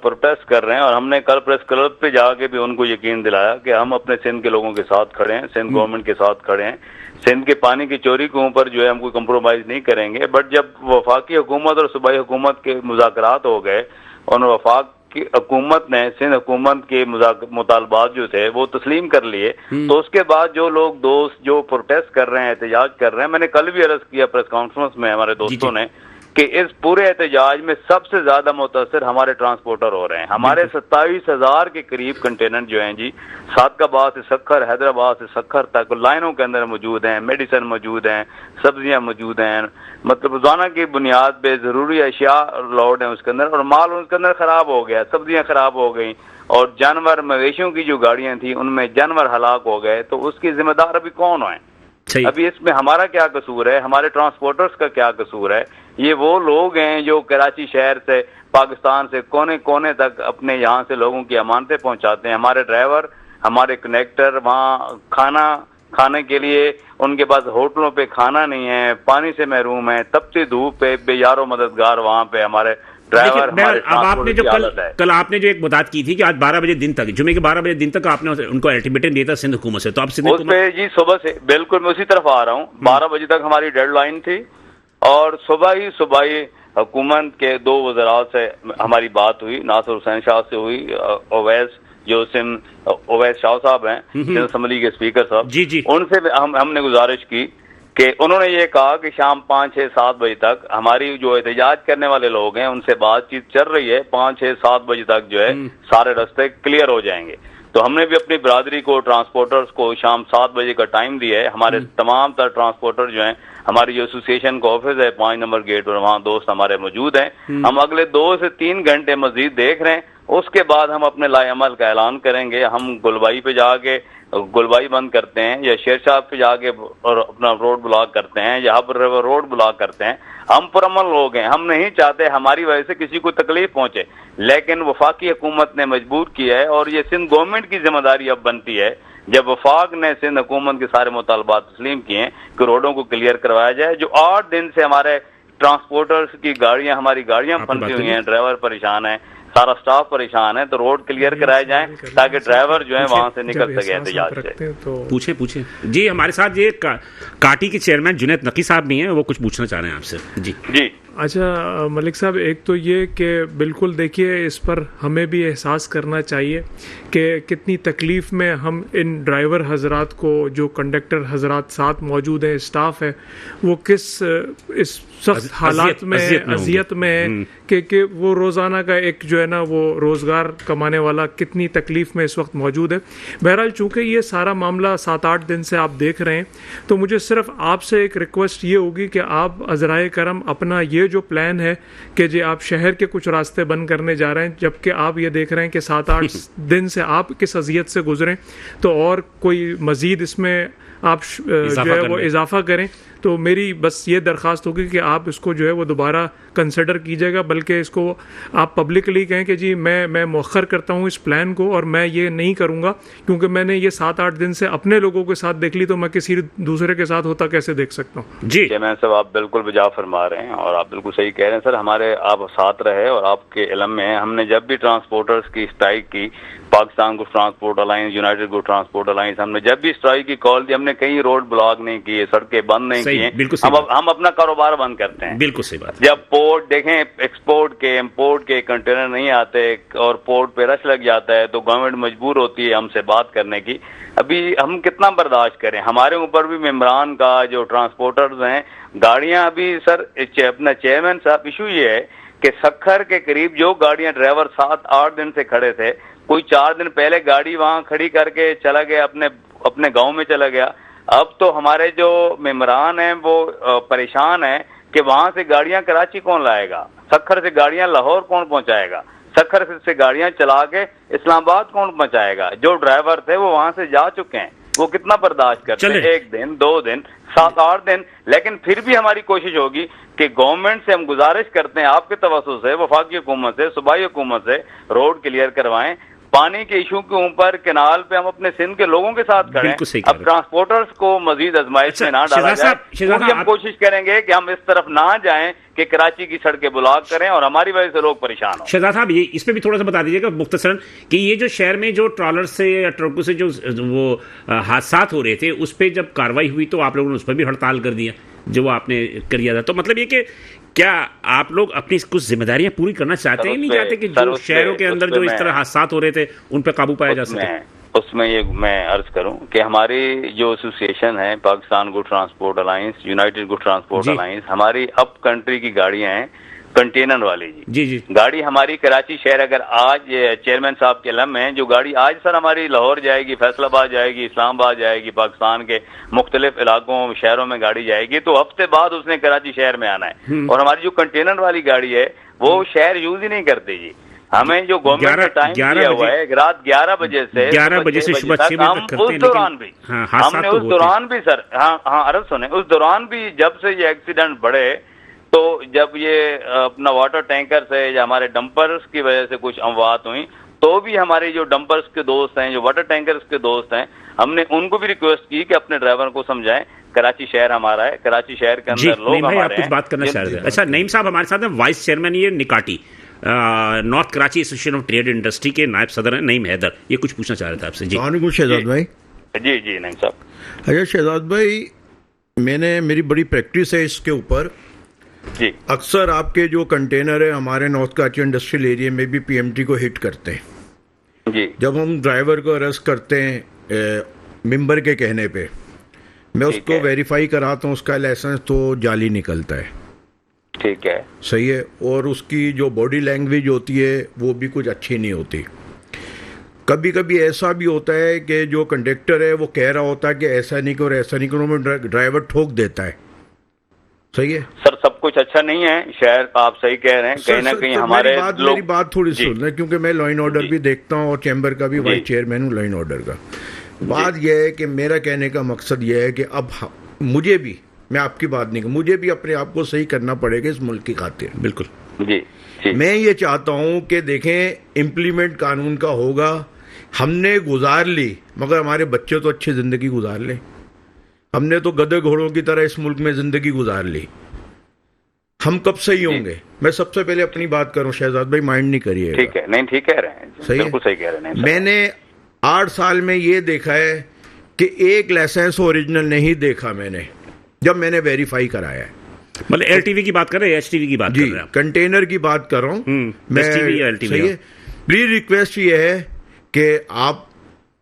प्रोटेस्ट कर रहे हैं, और हमने कल प्रेस क्लब पे जाके भी उनको यकीन दिलाया कि हम अपने सिंध के लोगों के साथ खड़े हैं, सिंध गवर्नमेंट के साथ खड़े हैं। सिंध के पानी की चोरी के ऊपर जो है हम कोई कंप्रोमाइज नहीं करेंगे। बट जब वफाकी हुकूमत और सूबाई हुकूमत के मुज़ाकरात हो गए और वफाक की हुकूमत ने सिंध हुकूमत के मुतालबात जो थे वो तस्लीम कर लिए, तो उसके बाद जो लोग दोस्त जो प्रोटेस्ट कर रहे हैं, एहतजाज कर रहे हैं, मैंने कल भी अर्ज किया प्रेस कॉन्फ्रेंस में हमारे दोस्तों ने कि इस पूरे एहतजाज में सबसे ज्यादा मुतासर हमारे ट्रांसपोर्टर हो रहे हैं। हमारे 27,000 के करीब कंटेनर जो हैं जी, सादकाबाद से सखर, हैदराबाद से सखर तक लाइनों के अंदर मौजूद हैं, मेडिसिन मौजूद हैं, सब्जियां मौजूद हैं, मतलब रोजाना की बुनियाद पे जरूरी अशिया लोड है उसके अंदर, और माल उसके अंदर खराब हो गया, सब्जियां खराब हो गई, और जानवर मवेशियों की जो गाड़ियां थी उनमें जानवर हलाक हो गए। तो उसकी जिम्मेदार अभी कौन है? अभी इसमें हमारा क्या कसूर है? हमारे ट्रांसपोर्टर्स का क्या कसूर है? ये वो लोग हैं जो कराची शहर से, पाकिस्तान से कोने कोने तक अपने यहाँ से लोगों की अमानतें पहुंचाते हैं। हमारे ड्राइवर, हमारे कनेक्टर वहाँ खाना खाने के लिए उनके पास होटलों पे खाना नहीं है, पानी से महरूम है, तपती धूप पे बेयारो मददगार वहाँ पे हमारे ड्राइवर हमारे अब आपने जो हालत है। कल आपने जो एक बात की थी कि आज 12 बजे दिन तक, जुमे के 12 बजे दिन तक आपने उनको अल्टीमेटम दिया था सिंध हुकूमत से, तो आप सिंध उस पे जी सुबह से बिल्कुल मैं उसी तरफ आ रहा हूँ। 12 बजे तक हमारी डेडलाइन थी और सुबह ही हुकूमत के 2 वज़रात से हमारी बात हुई, नासिर हुसैन शाह से हुई, ओवैस शाह साहब हैं सिंध असम्बली के स्पीकर साहब, जी जी, उनसे हमने गुजारिश की कि उन्होंने ये कहा कि शाम 5, 6, 7 बजे तक हमारी जो एहतजाज करने वाले लोग हैं उनसे बातचीत चल रही है, 5, 6, 7 बजे तक जो है सारे रास्ते क्लियर हो जाएंगे। तो हमने भी अपनी बिरादरी को, ट्रांसपोर्टर्स को शाम 7 बजे का टाइम दिया है। हमारे तमाम तर ट्रांसपोर्टर जो हैं, हमारी जो एसोसिएशन का ऑफिस है 5 नंबर गेट पर, वहाँ दोस्त हमारे मौजूद हैं। हम अगले 2 से 3 घंटे मजीद देख रहे हैं, उसके बाद हम अपने लाएअमल का ऐलान करेंगे। हम गुलबाई पे जाके गुलबाई बंद करते हैं या शेरशाह पे जाके और अपना रोड ब्लॉक करते हैं, यहाँ पर रोड ब्लॉक करते हैं। हम पुरअमन लोग हैं, हम नहीं चाहते हमारी वजह से किसी को तकलीफ पहुंचे, लेकिन वफाकी हुकूमत ने मजबूर किया है और ये सिंध गवर्नमेंट की जिम्मेदारी अब बनती है, जब वफाक ने सिंध हुकूमत के सारे मुतालबात तस्लीम किए हैं कि रोडों को क्लियर करवाया जाए। जो 8 दिन से हमारे ट्रांसपोर्टर्स की गाड़ियां, हमारी गाड़ियां फंसी हुई हैं, ड्राइवर परेशान है, सारा स्टाफ परेशान है, तो रोड क्लियर कराए जाएं ताकि ड्राइवर जो है वहां से निकल सके एहतजाज से। पूछे जी, हमारे साथ ये काटी के चेयरमैन जुनैद नकी साहब भी हैं, वो कुछ पूछना चाह रहे हैं आपसे। जी अच्छा मलिक साहब, एक तो ये कि बिल्कुल देखिए इस पर हमें भी एहसास करना चाहिए कि कितनी तकलीफ़ में हम इन ड्राइवर हजरात को, जो कंडक्टर हजरात साथ मौजूद हैं, स्टाफ है, वो किस इस सख्त हालात में, अजियत में कि वो रोज़ाना का एक जो है ना वो रोज़गार कमाने वाला कितनी तकलीफ़ में इस वक्त मौजूद है। बहरहाल चूँकि ये सारा मामला 7-8 दिन से आप देख रहे हैं, तो मुझे सिर्फ आपसे एक रिक्वेस्ट ये होगी कि आप अज़राए करम अपना ये जो प्लान है कि जी आप शहर के कुछ रास्ते बंद करने जा रहे हैं, जबकि आप ये देख रहे हैं कि 7-8 दिन से आप किस अजियत से गुजरें, तो और कोई मज़ीद इसमें आप जो है वो इजाफा करें, तो मेरी बस ये दरख्वास्त होगी कि आप इसको जो है वो दोबारा कंसिडर कीजिएगा, बल्कि इसको आप पब्लिकली कहें कि जी मैं मौखर करता हूँ इस प्लान को और मैं ये नहीं करूँगा, क्योंकि मैंने ये 7-8 दिन से अपने लोगों के साथ देख ली, तो मैं किसी दूसरे के साथ होता कैसे देख सकता हूँ। जी मैं सब आप बिल्कुल बजा फरमा रहे हैं और आप बिल्कुल सही कह रहे हैं सर, हमारे आप साथ रहे और आपके इल्म में है। हमने जब भी ट्रांसपोर्टर्स की स्ट्राइक की, Pakistan good transport alliance, United good transport alliance, हमने जब भी स्ट्राइक की कॉल दी, हमने कहीं रोड ब्लॉक नहीं किए, सड़कें बंद नहीं किए, हम अपना कारोबार बंद करते हैं। बिल्कुल सही बात। जब पोर्ट देखें, एक्सपोर्ट के इंपोर्ट के कंटेनर नहीं आते और पोर्ट पे रश लग जाता है, तो गवर्नमेंट मजबूर होती है हमसे बात करने की। अभी हम कितना बर्दाश्त करें, हमारे ऊपर भी मेंबरान का, जो ट्रांसपोर्टर्स हैं, गाड़ियां अभी सर अपना चेयरमैन साहब, इशू ये है कि सखर के करीब जो गाड़ियां ड्राइवर 7-8 दिन से खड़े थे, कोई 4 दिन पहले गाड़ी वहां खड़ी करके चला गया, अपने गांव में चला गया। अब तो हमारे जो मेंबरान हैं वो परेशान हैं कि वहां से गाड़ियां कराची कौन लाएगा, सखर से गाड़ियां लाहौर कौन पहुंचाएगा, सखर से गाड़ियां चला के इस्लामाबाद कौन पहुंचाएगा। जो ड्राइवर थे वो वहां से जा चुके हैं, वो कितना बर्दाश्त करते हैं, 1 दिन 2 दिन 7-8 दिन। लेकिन फिर भी हमारी कोशिश होगी कि गवर्नमेंट से हम गुजारिश करते हैं, आपके तवज्जो से, वफाकी हुकूमत से, सूबाई हुकूमत से ट्रांसपोर्ट क्लियर करवाएं। पानी के इशू के ऊपर कैनाल पे हम अपने सिंध के लोगों के साथ खड़े हैं। अब ट्रांसपोर्टर्स को मजीद आजमाइश में ना डाला जाए, क्योंकि हम कोशिश करेंगे कि हम इस तरफ ना जाएं कि कराची की सड़कें ब्लॉक करें और हमारी वजह से लोग परेशान हो। शहजाद साहब, ये इस पे भी थोड़ा सा बता दीजिएगा मुख्तसरन कि ये जो शहर में जो ट्रॉलर से या ट्रकों से जो वो हादसा हो रहे थे, उस पर जब कार्रवाई हुई तो आप लोगों ने उस पर भी हड़ताल कर दिया जो आपने कर दिया था। तो मतलब ये कि क्या आप लोग अपनी कुछ जिम्मेदारियां पूरी करना चाहते हैं, नहीं चाहते कि जो शहरों के अंदर जो इस तरह हादसा हो रहे थे उन पर काबू पाया जा सके? उसमें ये मैं अर्ज करूं कि हमारी जो एसोसिएशन है, Pakistan good transport alliance, United good transport alliance, हमारी अप कंट्री की गाड़ियां हैं, कंटेनर वाली जी गाड़ी हमारी कराची शहर, अगर आज चेयरमैन साहब के लम है, जो गाड़ी आज सर हमारी लाहौर जाएगी, फैसलाबाद जाएगी, इस्लामाबाद जाएगी, पाकिस्तान के मुख्तलिफ इलाकों शहरों में गाड़ी जाएगी, तो हफ्ते बाद उसने कराची शहर में आना है। और हमारी जो कंटेनर वाली गाड़ी है वो शहर यूज ही नहीं करते जी। हमें जो गवर्नमेंट ने टाइम दिया हुआ है रात 11 बजे से 11 बजे से सुबह 6 बजे तक, उस दौरान भी हमने उस दौरान भी सर अर्ज सुने, उस दौरान भी जब से ये एक्सीडेंट बढ़े, तो जब ये अपना वाटर टैंकर से या हमारे डंपर्स की वजह से कुछ अमवात हुई, तो भी हमारे जो डंपर्स के दोस्त हैं, जो वाटर टैंकर्स के दोस्त हैं, हमने उनको भी रिक्वेस्ट की कि अपने ड्राइवर को समझाएं कराची शहर हमारा है, कराची शहर के अंदर लोग हमारे हैं। कुछ बात करना चाह रहे थे। अच्छा, नईम साहब हमारे साथ हैं, वाइस चेयरमैन ये NKATI. North Karachi association of trade industry के नायब सदर हैं नईम हैदर, ये कुछ पूछना चाह रहे थे आपसे जी। वालेकुम शहजाद भाई। जी जी नहीं साहब। अच्छा शहजाद भाई, मेरी बड़ी प्रैक्टिस है इसके ऊपर जी। अक्सर आपके जो कंटेनर है हमारे नॉर्थ कराची इंडस्ट्रियल एरिया में भी पीएमटी को हिट करते हैं जी। जब हम ड्राइवर को अरेस्ट करते हैं मेंबर के कहने पे, मैं ठीक उसको है। वेरीफाई कराता हूँ, उसका लाइसेंस तो जाली निकलता है। ठीक है। सही है। और उसकी जो बॉडी लैंग्वेज होती है वो भी कुछ अच्छी नहीं होती। कभी कभी ऐसा भी होता है कि जो कंडक्टर है वो कह रहा होता है कि ऐसा नहीं करो ऐसा नहीं करो, में ड्राइवर ठोक देता है। सही है सर, सब कुछ अच्छा नहीं है शहर, आप सही कह रहे हैं। कहीं ना कहीं हमारे मेरी बात थोड़ी जी। सुन रहे, क्योंकि मैं लॉ एंड ऑर्डर भी देखता हूँ और चैम्बर का भी वाइस चेयरमैन हूँ लॉ एंड ऑर्डर का। बात यह है कि मेरा कहने का मकसद यह है कि अब मुझे भी, मैं आपकी बात नहीं, मुझे भी अपने आप को सही करना पड़ेगा इस मुल्क की खातिर। बिल्कुल जी जी। मैं ये चाहता हूं कि देखें इम्प्लीमेंट कानून का होगा, हमने गुजार ली मगर हमारे बच्चे तो अच्छी जिंदगी गुजार लें। हमने तो गधे घोड़ों की तरह इस मुल्क में जिंदगी गुजार ली, हम कब सही होंगे? मैं सबसे पहले अपनी बात करूं शहजाद भाई, माइंड नहीं करिए। ठीक है, नहीं ठीक कह रहे हैं, सही है? बिल्कुल सही कह रहे हैं। मैंने 8 साल में ये देखा है कि एक लाइसेंस ओरिजिनल नहीं देखा मैंने, जब मैंने वेरीफाई कराया है। मतलब एलटीवी की बात कर रहे हैं, एचटीवी की बात कर जी, रहे हैं? कंटेनर की बात कर रहा हूँ मैं। STV या LTV? सही है। प्लीज रिक्वेस्ट ये है कि आप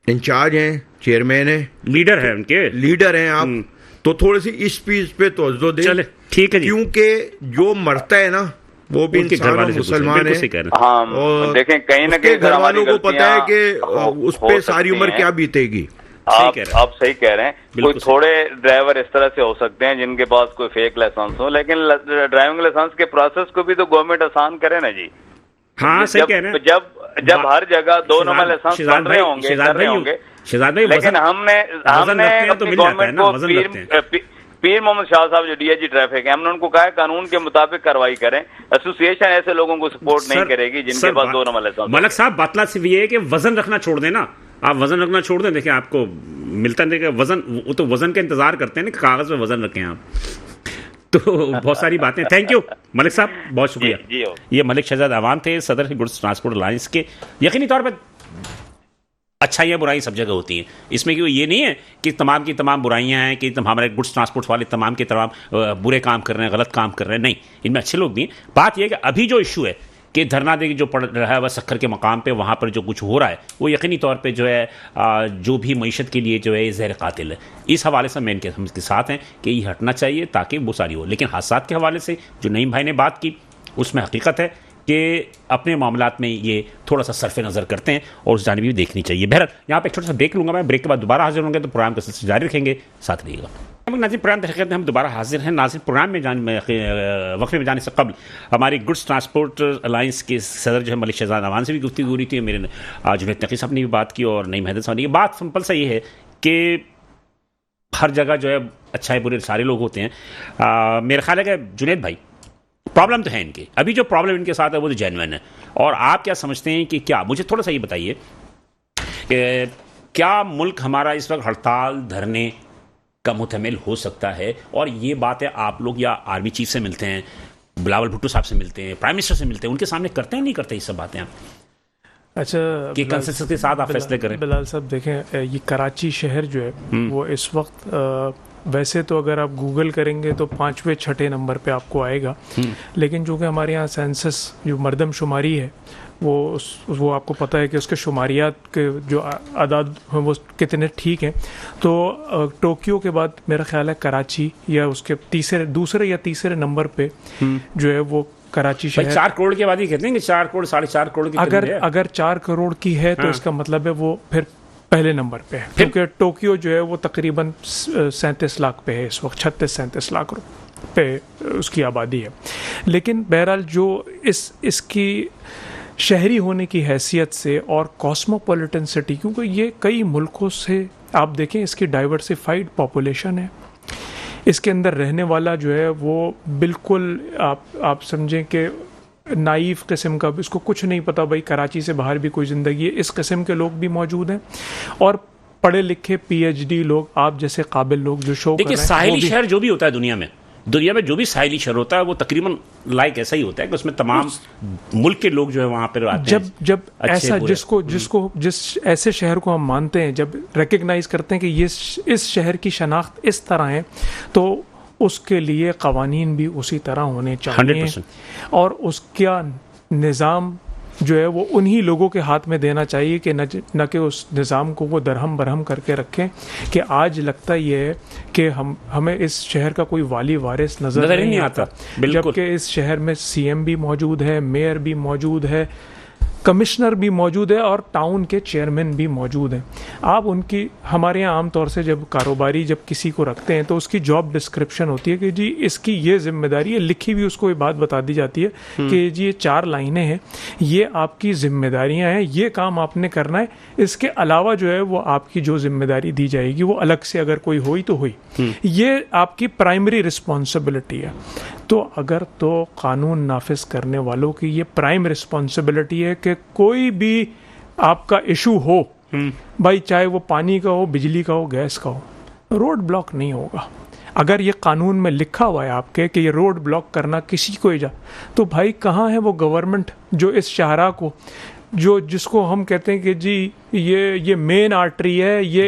इंचार्ज हैं, चेयरमैन हैं, लीडर है उनके, लीडर हैं आप, तो थोड़ी सी इस चीज पे तवज्जो दें। चले ठीक है जी। क्योंकि जो मरता है ना वो भी उनके इंसान घर और वाले से मुसलमान बिल्कुल सही कह है। रहे हैं। हाँ, और देखें कहीं ना उसके कहीं घर वालों को पता है कि उस पे सारी उम्र क्या भी बीतेगी। सही कह रहे हैं। आप सही कह रहे हैं। कोई बिल्कुल सही। थोड़े ड्राइवर इस तरह से हो सकते हैं जिनके पास कोई फेक लाइसेंस हो, लेकिन ड्राइविंग लाइसेंस के प्रोसेस को भी तो गवर्नमेंट आसान करे ना जी। हाँ सही कह रहे हैं। जब हर जगह 2 नंबर लाइसेंस बन रहे होंगे, कर रहे होंगे, शहजाद भाई लेकिन हमने रखते हैं तो अपनी मिल जाता है गवर्नमेंट ना, को वजन रखते हैं। पीर मोहम्मद शाह साहब जो डीआईजी ट्रैफिक है, हमने उनको कहा है कानून के मुताबिक कार्रवाई करें। एसोसिएशन ऐसे लोगों को सपोर्ट नहीं करेगी जिनके पास 2 नंबर लाइसेंस। मलक साहब बातला सिर्फ ये है कि वजन रखना छोड़ देना, आप वजन रखना छोड़ दें, देखिए आपको मिलता है। देखिए वजन, वो तो वजन का इंतजार करते हैं ना कि कागज में वजन रखें आप। तो बहुत सारी बातें। थैंक यू मलिक साहब, बहुत शुक्रिया। जी, ये मलिक शहजाद अवान थे, सदर गुड्स ट्रांसपोर्ट अलायंस के। यकीनी तौर पर अच्छाइयाँ बुराई सब जगह होती हैं, इसमें कि ये नहीं है कि तमाम की तमाम बुराइयां हैं कि हमारे गुड्स ट्रांसपोर्ट वाले तमाम के तमाम बुरे काम कर रहे हैं, गलत काम कर रहे हैं। नहीं, इनमें अच्छे लोग भी हैं। बात यह है कि अभी जो इशू है कि धरना दे जो पड़ रहा है वह सक्कर के मकाम पे, वहाँ पर जो कुछ हो रहा है वो यकीनी तौर पे जो है जो भी मईशत के लिए जो है ज़हर कातिल है। इस हवाले से मैं हम इसके साथ हैं कि ये हटना चाहिए ताकि वो सारी हो। लेकिन हादसात के हवाले से जो नईम भाई ने बात की उसमें हकीकत है कि अपने मामलात में ये थोड़ा सा सरफ नज़र करते हैं और उस जानिब भी देखनी चाहिए। बहरहाल यहाँ पे एक छोटा सा ब्रेक लूँगा मैं, ब्रेक के बाद दोबारा हाजिर होंगे तो प्रोग्राम का सिलसिला जारी रखेंगे, साथ रहिएगा। नाज़रीन, प्रोग्राम तहक़ीक़त में हम दोबारा हाजिर हैं। नाज़रीन, प्रोग्राम में वक्फे में जाने से कबल हमारी गुड्स ट्रांसपोर्ट अलायंस के सदर जो है मलिक शहजाद अवान से भी गुफ्तगू हो रही थी, मेरे जुनैद नक़ी साहब ने भी बात की और नईम हैदर साहब ने। बात सिंपल सा ये है कि हर जगह जो है अच्छाई बुरे सारे लोग होते हैं। मेरा ख्याल है कि जुनैद भाई प्रॉब्लम तो है इनके, अभी जो प्रॉब्लम इनके साथ है वो तो जेन्युइन है। और आप क्या समझते हैं कि क्या, मुझे थोड़ा सा ये बताइए कि क्या मुल्क हमारा इस वक्त हड़ताल धरने का मुतमिल हो सकता है? और ये बात है आप लोग या आर्मी चीफ से मिलते हैं, बिलावल भुट्टो साहब से मिलते हैं, प्राइम मिनिस्टर से मिलते हैं, उनके सामने करते हैं नहीं करते ये सब बातें आप? अच्छा, कि कंसेंसस के साथ आप फैसले करें। बिलाल साहब देखें, ये कराची शहर जो है वो इस वक्त वैसे तो अगर आप गूगल करेंगे तो 5वें-6ठे नंबर पे आपको आएगा, लेकिन जो कि हमारे यहाँ सेंसस जो मरदमशुमारी है वो आपको पता है कि उसके शुमारियात के जो आदाद हैं वो कितने ठीक हैं। तो टोक्यो के बाद मेरा ख्याल है कराची या उसके दूसरे या तीसरे नंबर पे जो है वो कराची शहर। 4 करोड़ की आबादी कहते हैं कि 4 करोड़ 4.5 करोड़ की अगर 4 करोड़ की है तो इसका मतलब है वो फिर पहले नंबर पे है, क्योंकि टोक्यो जो है वो तकरीबन 37 लाख पे है इस वक्त, 36-37 लाख पे उसकी आबादी है। लेकिन बहरहाल जो इसकी शहरी होने की हैसियत से और कॉस्मोपॉलिटन सिटी, क्योंकि ये कई मुल्कों से आप देखें इसकी डाइवर्सिफाइड पॉपुलेशन है, इसके अंदर रहने वाला जो है वो बिल्कुल आप समझें कि नाइफ किस्म का, इसको कुछ नहीं पता भाई कराची से बाहर भी कोई ज़िंदगी है, इस किस्म के लोग भी मौजूद हैं। और पढ़े लिखे PhD लोग, आप जैसे काबिल लोग जो शो देखिए, साहिली शहर जो भी होता है दुनिया में, दुनिया में जो भी साहिली शहर होता है वो तकरीबन लाइक ऐसा ही होता है कि उसमें तमाम मुल्क के लोग जो है वहां पर आते हैं। जब ऐसा जिस ऐसे शहर को हम मानते हैं, जब रिकग्नाइज करते हैं कि ये इस शहर की शनाख्त इस तरह है, तो उसके लिए कवानीन भी उसी तरह होने चाहिए 100%। और उसका निज़ाम जो है वो उन्हीं लोगों के हाथ में देना चाहिए कि न कि उस निज़ाम को वो दरहम बरहम करके रखें कि आज लगता ये है कि हमें इस शहर का कोई वाली वारिस नज़र नहीं आता, जबकि इस शहर में सीएम भी मौजूद है, मेयर भी मौजूद है, कमिश्नर भी मौजूद है और टाउन के चेयरमैन भी मौजूद हैं। आप उनकी, हमारे यहाँ आमतौर से जब कारोबारी जब किसी को रखते हैं तो उसकी जॉब डिस्क्रिप्शन होती है कि जी इसकी ये जिम्मेदारी है, लिखी हुई उसको ये बात बता दी जाती है कि जी ये 4 लाइनें हैं, ये आपकी जिम्मेदारियां हैं, ये काम आपने करना है, इसके अलावा जो है वो आपकी जो जिम्मेदारी दी जाएगी वो अलग से अगर कोई हुई तो हुई, ये आपकी प्राइमरी रिस्पॉन्सिबिलिटी है। तो अगर तो कानून नाफिज करने वालों की ये प्राइम रिस्पॉन्सिबिलिटी है कि कोई भी आपका इशू हो, भाई चाहे वो पानी का हो, बिजली का हो, गैस का हो, रोड ब्लॉक नहीं होगा। अगर ये कानून में लिखा हुआ है आपके कि ये रोड ब्लॉक करना किसी को तो भाई कहाँ है वो गवर्नमेंट जो इस शाहरा को, जो जिसको हम कहते हैं कि जी ये मेन आर्टरी है, ये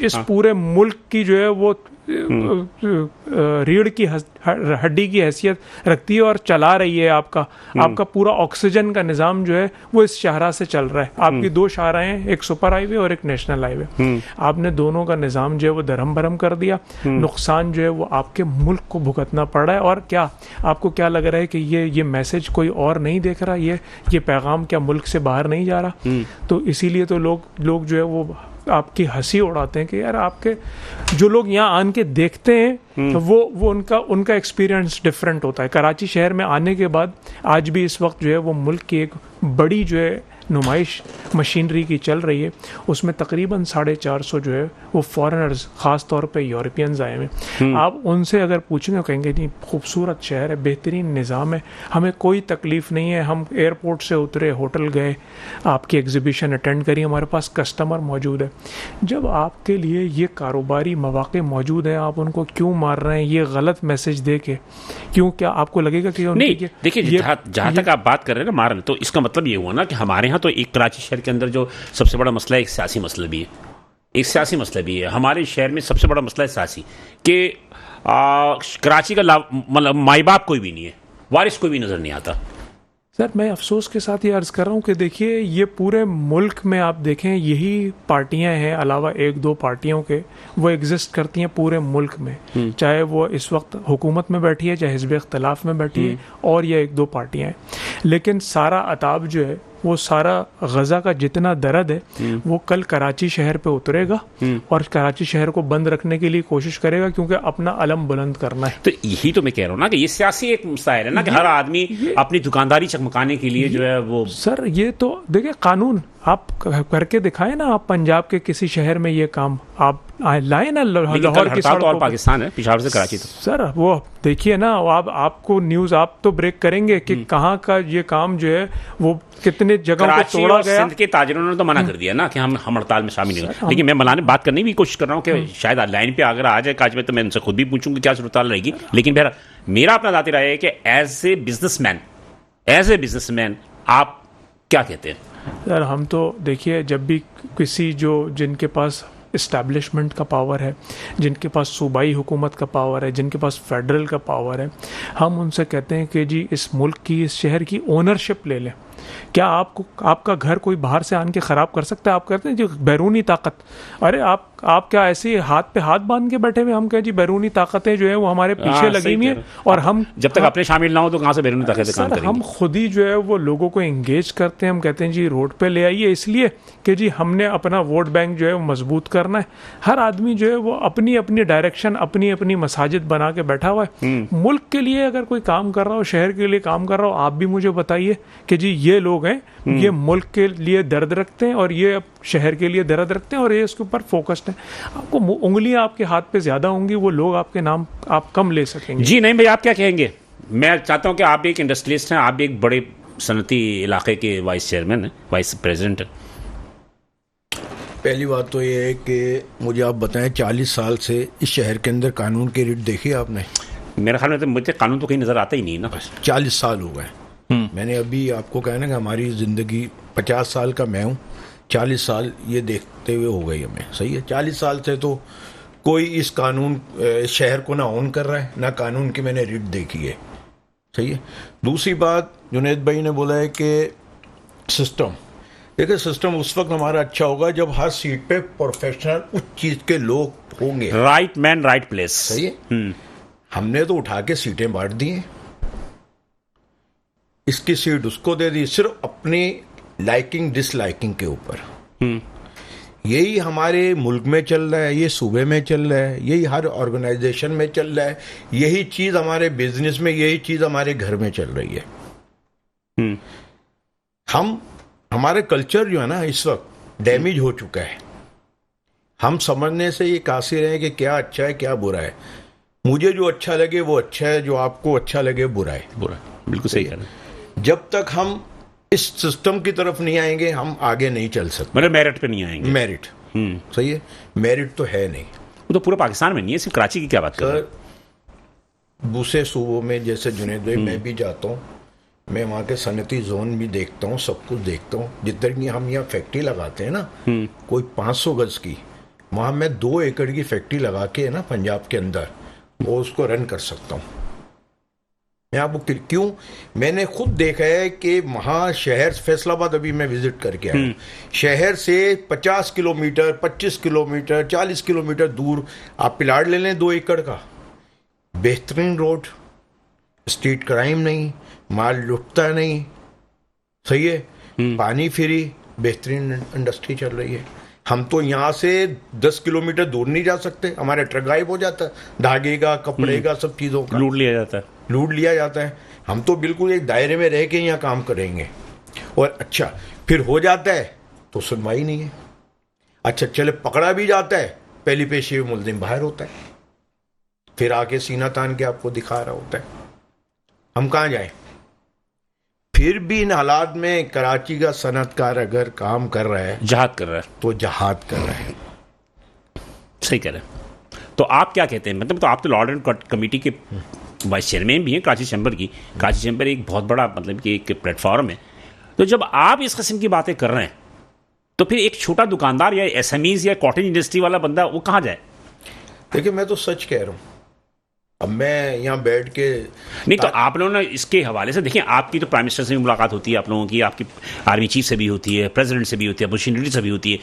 इस पूरे मुल्क की जो है वो रीढ़ की हड्डी की हैसियत रखती है और चला रही है आपका पूरा ऑक्सीजन का निज़ाम जो है वो इस शाहरा से चल रहा है। आपकी 2 शाहराएं हैं, एक सुपर हाईवे और एक नेशनल हाईवे, आपने दोनों का निज़ाम जो है वो दरहम बरहम कर दिया। नुकसान जो है वो आपके मुल्क को भुगतना पड़ रहा है। और क्या आपको क्या लग रहा है कि ये मैसेज कोई और नहीं देख रहा, ये पैगाम क्या मुल्क से बाहर नहीं जा रहा? तो इसीलिए तो लोग जो है वो आपकी हंसी उड़ाते हैं कि यार आपके जो लोग यहाँ आन के देखते हैं वो उनका एक्सपीरियंस डिफरेंट होता है। कराची शहर में आने के बाद आज भी इस वक्त जो है वो मुल्क की एक बड़ी जो है नुमाइश मशीनरी की चल रही है, उसमें तकरीबन 450 जो है वो फॉरेनर्स, ख़ास तौर पे यूरोपियंस आए हैं। आप उनसे अगर पूछेंगे कहेंगे जी खूबसूरत शहर है, बेहतरीन निज़ाम है, हमें कोई तकलीफ़ नहीं है, हम एयरपोर्ट से उतरे, होटल गए, आपकी एग्जीबिशन अटेंड करी, हमारे पास कस्टमर मौजूद है। जब आपके लिए ये कारोबारी मौक़े मौजूद हैं, आप उनको क्यों मार रहे हैं ये गलत मैसेज दे के? क्यों, क्या आपको लगेगा कि नहीं? देखिए जहाँ तक आप बात कर रहे हैं ना मारने, तो इसका मतलब ये हुआ ना कि हमारे यहाँ तो एक कराची शहर के अंदर जो सबसे बड़ा मसला है एक सियासी मसला भी है, एक सियासी मसला भी है। हमारे शहर में सबसे बड़ा मसला है सियासी कि कराची का मतलब माई बाप कोई भी नहीं है, वारिस कोई भी नज़र नहीं आता। सर मैं अफसोस के साथ ये अर्ज़ कर रहा हूँ कि देखिए ये पूरे मुल्क में आप देखें यही पार्टियां हैं, अलावा 1-2 पार्टियों के, वो एग्जिस्ट करती हैं पूरे मुल्क में, चाहे वो इस वक्त हुकूमत में बैठी है, चाहे हिज़्ब इख्तिलाफ में बैठी है, और ये 1-2 पार्टियां हैं, लेकिन सारा अताब जो है वो सारा गज़ा का जितना दर्द है वो कल कराची शहर पे उतरेगा और कराची शहर को बंद रखने के लिए कोशिश करेगा, क्योंकि अपना अलम बुलंद करना है। तो यही तो मैं कह रहा हूँ ना कि ये सियासी एक मसाइल है ना कि हर आदमी अपनी दुकानदारी चमकाने के लिए जो है वो। सर ये तो देखिए कानून आप करके दिखाए ना, आप पंजाब के किसी शहर में ये काम आप लाए ना, लाहौर की सड़कों और पाकिस्तान है, पेशावर से कराची तो सर वो देखिए ना, आपको न्यूज़ आप तो ब्रेक करेंगे कि कहाँ का ये काम जो है वो कितने जगह को तोड़ा गया। सिंध के ताजिरों ने तो मना कर दिया ना कि हम हड़ताल में शामिल नहीं होंगे, लेकिन मैं बात करने की कोशिश कर रहा हूँ कि शायद लाइन पे अगर आ जाए काज में तो मैं उनसे खुद भी पूछूंगी क्या सूरत रहेगी। लेकिन मेरा अपना जाती राय है कि एज ए बिजनेसमैन आप क्या कहते हैं? सर हम तो देखिए जब भी किसी जिनके पास इस्टेब्लिशमेंट का पावर है, जिनके पास सूबाई हुकूमत का पावर है, जिनके पास फेडरल का पावर है, हम उनसे कहते हैं कि जी इस मुल्क की, इस शहर की ओनरशिप ले लें। क्या आपका घर कोई बाहर से आन के ख़राब कर सकता है? आप कहते हैं जी बैरूनी ताकत, अरे आप क्या ऐसे हाथ पे हाथ बांध के बैठे हुए? हम कहें जी बैरूनी ताकतें जो है वो हमारे पीछे लगी हुई हैं, और हम जब तक अपने शामिल ना हो तो कहाँ से बैरूनी ताकतें काम करेंगे? हम खुद ही जो है वो लोगों को एंगेज करते हैं। हम कहते हैं जी रोड पे ले आइए, इसलिए कि जी हमने अपना वोट बैंक जो है वो मजबूत करना है। हर आदमी जो है वो अपनी अपनी डायरेक्शन, अपनी अपनी मसाजिद बना के बैठा हुआ है। मुल्क के लिए अगर कोई काम कर रहा हो, शहर के लिए काम कर रहा हो, आप भी मुझे बताइए कि जी ये लोग हैं, ये मुल्क के लिए दर्द रखते हैं और ये शहर के लिए दर्द रखते हैं और ये इसके ऊपर फोकस्ड है। आपको उंगलियां आपके हाथ पे ज्यादा होंगी, वो लोग आपके नाम आप कम ले सकेंगे। जी नहीं भाई, आप क्या कहेंगे? मैं चाहता हूं कि आप भी एक इंडस्ट्रियलिस्ट हैं, आप भी एक बड़े सनती इलाके के वाइस चेयरमैन हैं, वाइस प्रेसिडेंट हैं। पहली बात तो ये है कि मुझे आप बताएं 40 साल से इस शहर के अंदर कानून की रिट देखी आपने? मेरे ख्याल में तो मुझे कानून तो कहीं नजर आता ही नहीं ना। 40 साल हो गए। मैंने अभी आपको कहा ना कि हमारी ज़िंदगी 50 साल का मैं हूँ, 40 साल ये देखते हुए हो गई हमें। सही है, 40 साल से तो कोई इस कानून शहर को ना ऑन कर रहा है, ना कानून की मैंने रीड देखी है। सही है। दूसरी बात जुनैद भाई ने बोला है कि सिस्टम, देखिए सिस्टम उस वक्त हमारा अच्छा होगा जब हर सीट पे प्रोफेशनल उस चीज़ के लोग होंगे। Right man right place. सही है। हमने तो उठा के सीटें बांट दी हैं, इसकी सीट उसको दे दी, सिर्फ अपनी लाइकिंग डिसलाइकिंग के ऊपर। यही हमारे मुल्क में चल रहा है, ये सूबे में चल रहा है, यही हर ऑर्गेनाइजेशन में चल रहा है, यही चीज हमारे बिजनेस में, यही चीज हमारे घर में चल रही है। हमारे कल्चर जो है ना इस वक्त डैमेज हो चुका है। हम समझने से ये कासिर हैं कि क्या अच्छा है क्या बुरा है। मुझे जो अच्छा लगे वो अच्छा है, जो आपको अच्छा लगे बुरा है। बुरा, बिल्कुल सही कह रहे हैं। जब तक हम इस सिस्टम की तरफ नहीं आएंगे हम आगे नहीं चल सकते। मतलब मेरिट पे नहीं आएंगे। मेरिट सही है, मेरिट तो है नहीं। वो तो पूरे पाकिस्तान में नहीं है, सिर्फ कराची की क्या बात कर रहे हैं। दूसरे सूबों में जैसे जुनैद भाई मैं भी जाता हूँ, मैं वहाँ के सनती जोन भी देखता हूँ, सब कुछ देखता हूँ। जितनी हम यहाँ फैक्ट्री लगाते हैं ना, कोई 500 गज की, वहाँ मैं 2 एकड़ की फैक्ट्री लगा के ना पंजाब के अंदर वो उसको रन कर सकता हूँ। मैं आपको क्यों, मैंने खुद देखा है कि वहाँ शहर, फैसलाबाद अभी मैं विजिट करके आया, शहर से 50 किलोमीटर 25 किलोमीटर 40 किलोमीटर दूर आप प्लाट ले लें 2 एकड़ का, बेहतरीन रोड, स्ट्रीट क्राइम नहीं, माल लुटता नहीं। सही है, पानी फ्री, बेहतरीन इंडस्ट्री चल रही है। हम तो यहाँ से 10 किलोमीटर दूर नहीं जा सकते, हमारे ट्रक गायब हो जाता है, धागे का, कपड़े का, सब चीज़ों का लूट लिया जाता है। लूट लिया जाता है। हम तो बिल्कुल एक दायरे में रह के यहाँ काम करेंगे। और अच्छा फिर हो जाता है तो सुनवाई नहीं है। अच्छा चले पकड़ा भी जाता है, पहली पेशी में मुल्जिम बाहर होता है, फिर आके सीना तान के आपको दिखा रहा होता है। हम कहाँ जाएं? फिर भी इन हालात में कराची का सनतकार अगर काम कर रहा है, जहाद कर रहा है, तो जहाद कर रहा है। सही कह रहे हैं। तो आप क्या कहते हैं, मतलब तो आप तो लॉर्ड एंड कमेटी के वाइस चेयरमैन भी हैं कराची चैम्बर की। कराची चैम्बर एक बहुत बड़ा मतलब कि एक प्लेटफॉर्म है। तो जब आप इस किस्म की बातें कर रहे हैं तो फिर एक छोटा दुकानदार या एसएमईज या कॉटेज इंडस्ट्री वाला बंदा वो कहाँ जाए? देखिए मैं तो सच कह रहा हूँ। अब मैं यहाँ बैठ के नहीं, तो आप लोगों ने इसके हवाले से देखिए, आपकी तो प्राइम मिनिस्टर से भी मुलाकात होती है आप लोगों की, आपकी आर्मी चीफ से भी होती है, प्रेसिडेंट से भी होती है, अपोजिशन से भी होती है।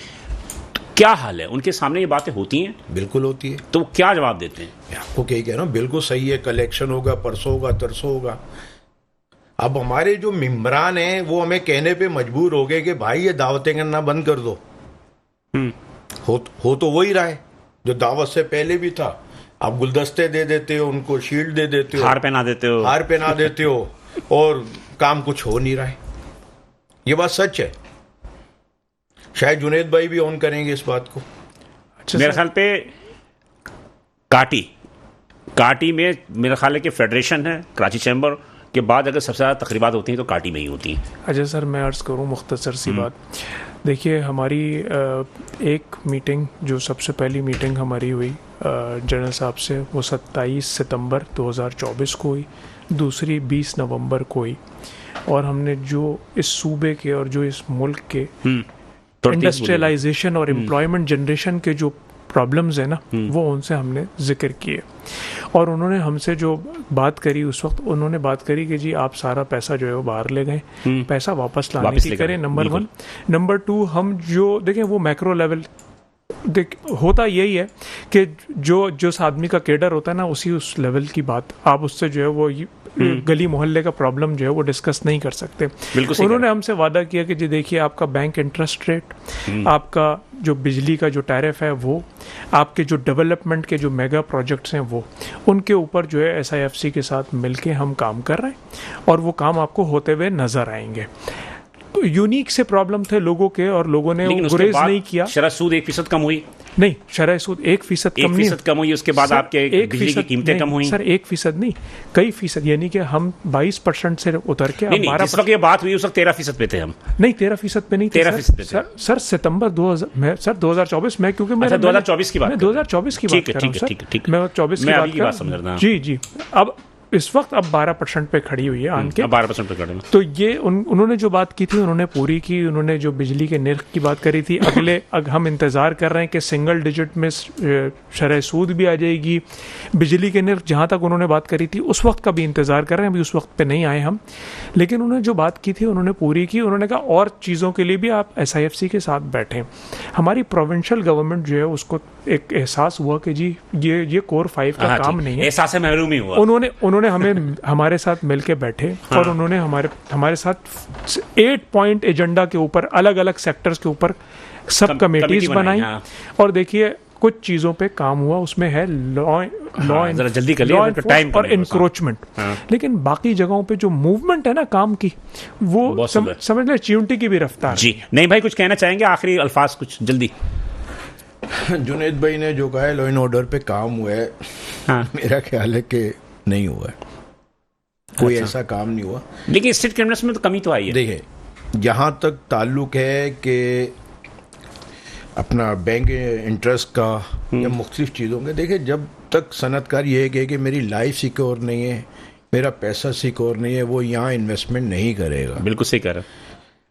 तो क्या हाल है, उनके सामने ये बातें होती हैं? बिल्कुल होती है। तो क्या जवाब देते हैं? मैं आपको क्या कह रहा हूँ, बिल्कुल सही है। कलेक्शन होगा, परसों होगा, तरसों होगा। अब हमारे जो मेंबरान हैं वो हमें कहने पे मजबूर हो गए कि भाई ये दावतें करना बंद कर दो। हो तो वही रहा है जो दावत से पहले भी था। आप गुलदस्ते दे देते हो, उनको शील्ड दे देते हो, हार पहना देते हो, और काम कुछ हो नहीं रहा है। ये बात सच है। शायद जुनैद भाई भी ऑन करेंगे इस बात को। अच्छा मेरे ख्याल पे काटी में मेरा ख्याल है कि फेडरेशन है, कराची चैम्बर के बाद अगर सबसे ज़्यादा तकरीबात होती हैं तो काटी में ही होती हैं। अच्छा सर, मैं अर्ज़ करूँ मुख्तसर सी बात। देखिए हमारी एक मीटिंग, जो सबसे पहली मीटिंग हमारी हुई जनरल साहब से, वो 27 सितंबर 2024 को हुई। दूसरी 20 नवंबर को हुई। और हमने जो इस सूबे के और जो इस मुल्क के इंडस्ट्रियलाइजेशन और एम्प्लॉयमेंट जनरेशन के जो प्रॉब्लम्स है ना, वो उनसे हमने जिक्र किए। और उन्होंने हमसे जो बात करी उस वक्त, उन्होंने बात करी कि जी आप सारा पैसा जो है वो बाहर ले गए, पैसा वापस लाने की करें, नंबर 1। नंबर 2, हम जो देखें वो मैक्रो लेवल होता यही है कि जो जिस आदमी का केडर होता है ना, उस लेवल की बात आप उससे जो है वो गली मोहल्ले का प्रॉब्लम जो है वो डिस्कस नहीं कर सकते। उन्होंने हमसे वादा किया कि जी देखिए आपका बैंक इंटरेस्ट रेट, आपका जो बिजली का जो टैरिफ है वो, आपके जो डेवलपमेंट के जो मेगा प्रोजेक्ट्स हैं वो, उनके ऊपर जो है SIFC के साथ मिलके हम काम कर रहे हैं और वो काम आपको होते हुए नज़र आएंगे। यूनिक से प्रॉब्लम थे लोगों के और लोगों ने लेकिन उसके गुरेज बाद नहीं किया। शरह सूद 1% कम हुई, नहीं, शरह सूद 1% कम नहीं, 1% कम हुई, उसके बाद सर, आपके बिजली की कीमतें कम हुई। सर 1% नहीं, कई फीसद, यानी कि हम 22% से उतर के नहीं, जिस वक्त ये बात हुई उस वक्त 13% पे थे हम। नहीं, 13% पे नहीं थे 13% पे थे। सर सितंबर 2024 में, क्योंकि मैं 2024 की बात, 2024 की बात कर रहा हूँ सर, मैं 24 की बात समझ रहा हूँ। जी। अब इस वक्त अब 12% पे खड़ी हुई है आन के, 12% पे खड़े हैं। तो ये उन्होंने जो बात की थी उन्होंने पूरी की। उन्होंने जो बिजली के निर्ख की बात करी थी, हम इंतज़ार कर रहे हैं कि सिंगल डिजिट में शरह सूद भी आ जाएगी। बिजली के निर्ख जहाँ तक उन्होंने बात करी थी उस वक्त का भी इंतज़ार कर रहे हैं, अभी उस वक्त पे नहीं आए हम, लेकिन उन्होंने जो बात की थी उन्होंने पूरी की। उन्होंने कहा और चीज़ों के लिए भी आप SIFC के साथ बैठें। हमारी प्रोविंशियल गवर्नमेंट जो है उसको एक एहसास हुआ कि जी ये कोर 5 का काम नहीं है, एहसास महरूमी हुआ। उन्होंने हमें हमारे साथ मिलके बैठे और उन्होंने हमारे साथ 8 पॉइंट एजेंडा के ऊपर अलग अलग सेक्टर्स के ऊपर सब कमेटीज बनाई और देखिए कुछ चीजों पे काम हुआ। उसमें है लॉ जल्दी कर लिया टाइम और इंक्रोचमेंट, लेकिन बाकी जगहों पे जो मूवमेंट है ना काम की, वो समझ लें च्यूंटी की भी रफ्तार। जी नहीं भाई, कुछ कहना चाहेंगे आखिरी अल्फाज कुछ जल्दी? जुनेद भाई ने जो कहा है लॉ एंड ऑर्डर पे काम हुआ है, मेरा ख्याल है कि नहीं हुआ है, कोई ऐसा काम नहीं हुआ। लेकिन स्टेट क्रिमिनल्स में तो कमी तो आई है। देखिए, जहाँ तक ताल्लुक है कि अपना बैंक इंटरेस्ट का या मुख्तलिफ चीज़ों के, देखिए जब तक सनतकार ये कहे कि मेरी लाइफ सिक्योर नहीं है, मेरा पैसा सिक्योर नहीं है, वो यहाँ इन्वेस्टमेंट नहीं करेगा। बिल्कुल सही कह रहे हैं।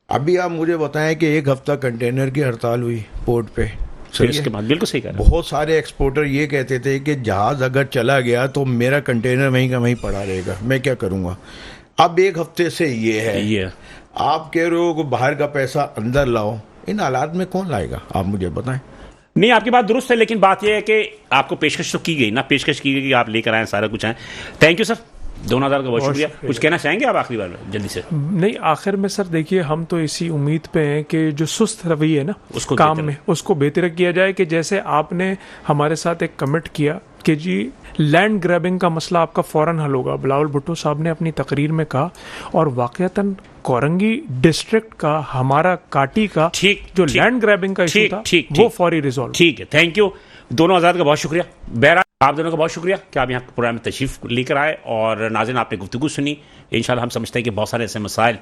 अभी आप मुझे बताएं कि 1 हफ्ता कंटेनर की हड़ताल हुई पोर्ट पे, फिर उसके बाद बिल्कुल सही कह रहे हैं। बहुत सारे एक्सपोर्टर ये कहते थे कि जहाज अगर चला गया तो मेरा कंटेनर वहीं का वहीं पड़ा रहेगा, मैं क्या करूँगा। अब 1 हफ्ते से ये है, आप कह रहे हो कि बाहर का पैसा अंदर लाओ, इन हालात में कौन लाएगा, आप मुझे बताएं। नहीं, आपकी बात दुरुस्त है, लेकिन बात यह है कि आपको पेशकश तो की गई ना, पेशकश की गई कि आप लेकर आए, सारा कुछ आए। थैंक यू सर, 2000 का बहुत शुक्रिया। कुछ कहना चाहेंगे आप आखिरी बार में जल्दी से? नहीं, आखिर में सर देखिए, हम तो इसी उम्मीद पे हैं कि जो सुस्त रवैया है ना उसको काम में, उसको बेहतर किया जाए। कि जैसे आपने हमारे साथ एक कमिट किया कि जी लैंड ग्रैबिंग का मसला आपका फौरन हल होगा, बिलावल भुट्टो साहब ने अपनी तकरीर में कहा, और वाकयातन कोरंगी डिस्ट्रिक्ट का, हमारा काटी का जो लैंड ग्रैबिंग का इशू था वो फौरी रिजॉल्व। ठीक है, थैंक यू। दोनों आज़ाद का बहुत शुक्रिया, बहरहाल आप दोनों का बहुत शुक्रिया कि आप यहाँ प्रोग्राम में तशरीफ लेकर आए और नाज़रीन आपने गुफ्तगू सुनी। इंशाल्लाह हम समझते हैं कि बहुत सारे ऐसे मसाइल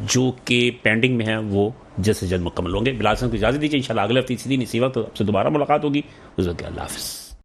जो कि पेंडिंग में हैं वो जल्द से जल्द मुकम्मल होंगे। बिलाल हसन को इजाज़त दीजिए, इंशाल्लाह अगले हफ्ते इसी दिन इसी वक्त आपसे दोबारा मुलाकात होगी। उस वक्त अल्लाह हाफ़िज़।